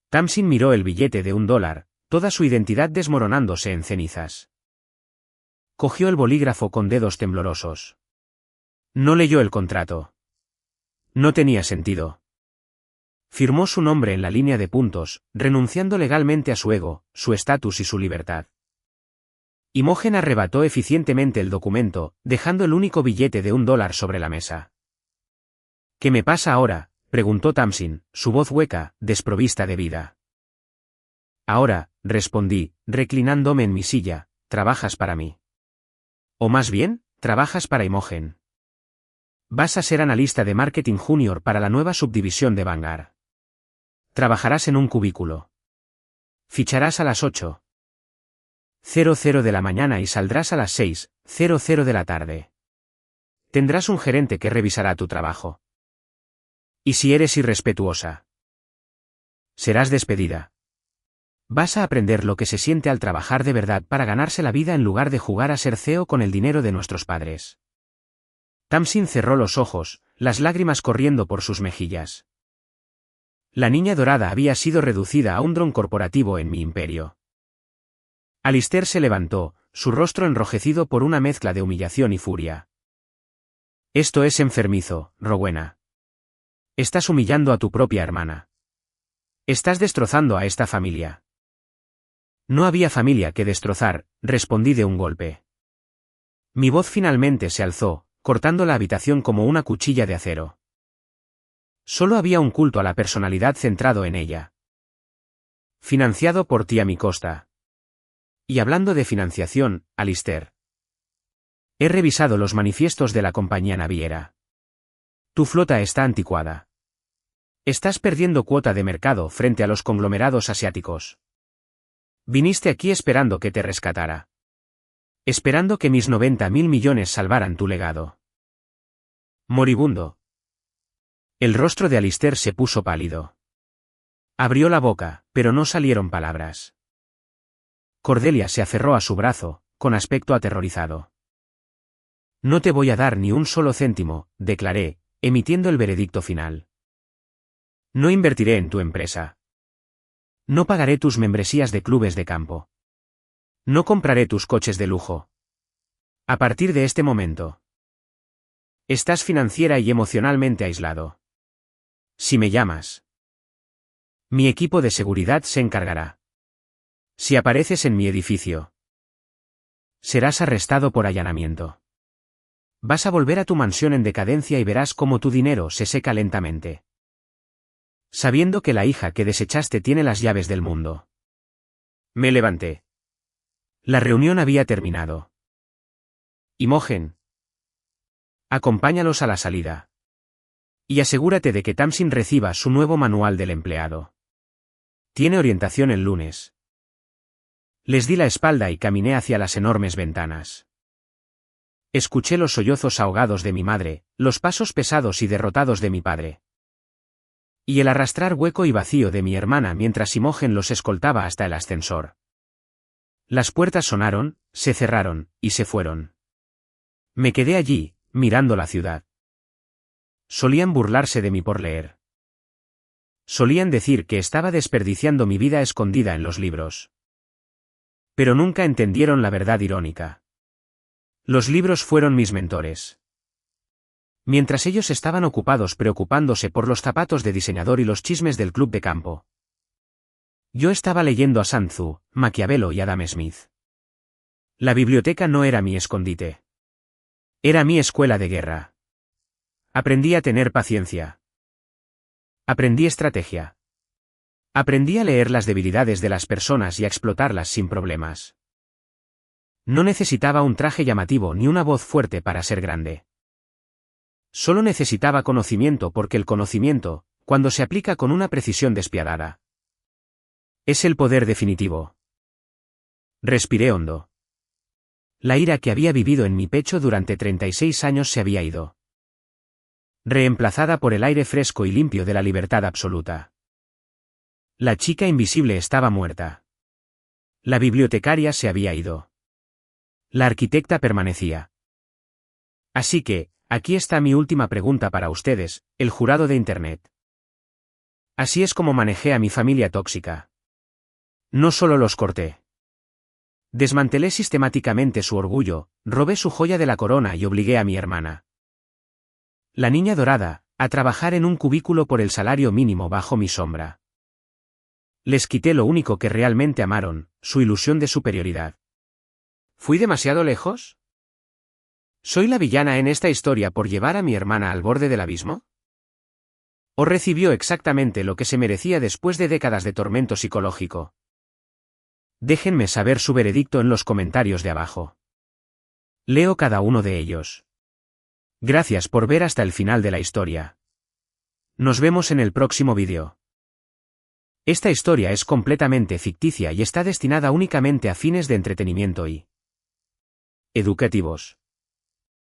Tamsin miró el billete de $1, toda su identidad desmoronándose en cenizas. Cogió el bolígrafo con dedos temblorosos. No leyó el contrato. No tenía sentido. Firmó su nombre en la línea de puntos, renunciando legalmente a su ego, su estatus y su libertad. Imogen arrebató eficientemente el documento, dejando el único billete de $1 sobre la mesa. ¿Qué me pasa ahora?, preguntó Tamsin, su voz hueca, desprovista de vida. Ahora, respondí, reclinándome en mi silla, trabajas para mí. O más bien, trabajas para Imogen. Vas a ser analista de marketing junior para la nueva subdivisión de Vanguard. Trabajarás en un cubículo. Ficharás a las 8:00 de la mañana y saldrás a las 6:00 de la tarde. Tendrás un gerente que revisará tu trabajo. ¿Y si eres irrespetuosa? Serás despedida. Vas a aprender lo que se siente al trabajar de verdad para ganarse la vida en lugar de jugar a ser CEO con el dinero de nuestros padres. Tamsin cerró los ojos, las lágrimas corriendo por sus mejillas. La niña dorada había sido reducida a un dron corporativo en mi imperio. Alistair se levantó, su rostro enrojecido por una mezcla de humillación y furia. Esto es enfermizo, Rowena. Estás humillando a tu propia hermana. Estás destrozando a esta familia. No había familia que destrozar, respondí de un golpe. Mi voz finalmente se alzó, cortando la habitación como una cuchilla de acero. Solo había un culto a la personalidad centrado en ella. Financiado por ti a mi costa. Y hablando de financiación, Alistair. He revisado los manifiestos de la compañía naviera. Tu flota está anticuada. Estás perdiendo cuota de mercado frente a los conglomerados asiáticos. Viniste aquí esperando que te rescatara. Esperando que mis 90.000 millones salvaran tu legado. Moribundo. El rostro de Alistair se puso pálido. Abrió la boca, pero no salieron palabras. Cordelia se aferró a su brazo, con aspecto aterrorizado. No te voy a dar ni un solo céntimo, declaré, emitiendo el veredicto final. No invertiré en tu empresa. No pagaré tus membresías de clubes de campo. No compraré tus coches de lujo. A partir de este momento. Estás financiera y emocionalmente aislado. Si me llamas. Mi equipo de seguridad se encargará. Si apareces en mi edificio. Serás arrestado por allanamiento. Vas a volver a tu mansión en decadencia y verás cómo tu dinero se seca lentamente. Sabiendo que la hija que desechaste tiene las llaves del mundo. Me levanté. La reunión había terminado. Imogen. Acompáñalos a la salida. Y asegúrate de que Tamsin reciba su nuevo manual del empleado. Tiene orientación el lunes. Les di la espalda y caminé hacia las enormes ventanas. Escuché los sollozos ahogados de mi madre, los pasos pesados y derrotados de mi padre. Y el arrastrar hueco y vacío de mi hermana mientras Imogen los escoltaba hasta el ascensor. Las puertas sonaron, se cerraron, y se fueron. Me quedé allí, mirando la ciudad. Solían burlarse de mí por leer. Solían decir que estaba desperdiciando mi vida escondida en los libros. Pero nunca entendieron la verdad irónica. Los libros fueron mis mentores. Mientras ellos estaban ocupados preocupándose por los zapatos de diseñador y los chismes del club de campo, yo estaba leyendo a Sun Tzu, Maquiavelo y Adam Smith. La biblioteca no era mi escondite. Era mi escuela de guerra. Aprendí a tener paciencia. Aprendí estrategia. Aprendí a leer las debilidades de las personas y a explotarlas sin problemas. No necesitaba un traje llamativo ni una voz fuerte para ser grande. Solo necesitaba conocimiento porque el conocimiento, cuando se aplica con una precisión despiadada, es el poder definitivo. Respiré hondo. La ira que había vivido en mi pecho durante 36 años se había ido, reemplazada por el aire fresco y limpio de la libertad absoluta. La chica invisible estaba muerta. La bibliotecaria se había ido. La arquitecta permanecía. Así que, aquí está mi última pregunta para ustedes, el jurado de Internet. Así es como manejé a mi familia tóxica. No solo los corté. Desmantelé sistemáticamente su orgullo, robé su joya de la corona y obligué a mi hermana, la niña dorada, a trabajar en un cubículo por el salario mínimo bajo mi sombra. Les quité lo único que realmente amaron, su ilusión de superioridad. ¿Fui demasiado lejos? ¿Soy la villana en esta historia por llevar a mi hermana al borde del abismo? ¿O recibió exactamente lo que se merecía después de décadas de tormento psicológico? Déjenme saber su veredicto en los comentarios de abajo. Leo cada uno de ellos. Gracias por ver hasta el final de la historia. Nos vemos en el próximo vídeo. Esta historia es completamente ficticia y está destinada únicamente a fines de entretenimiento y educativos.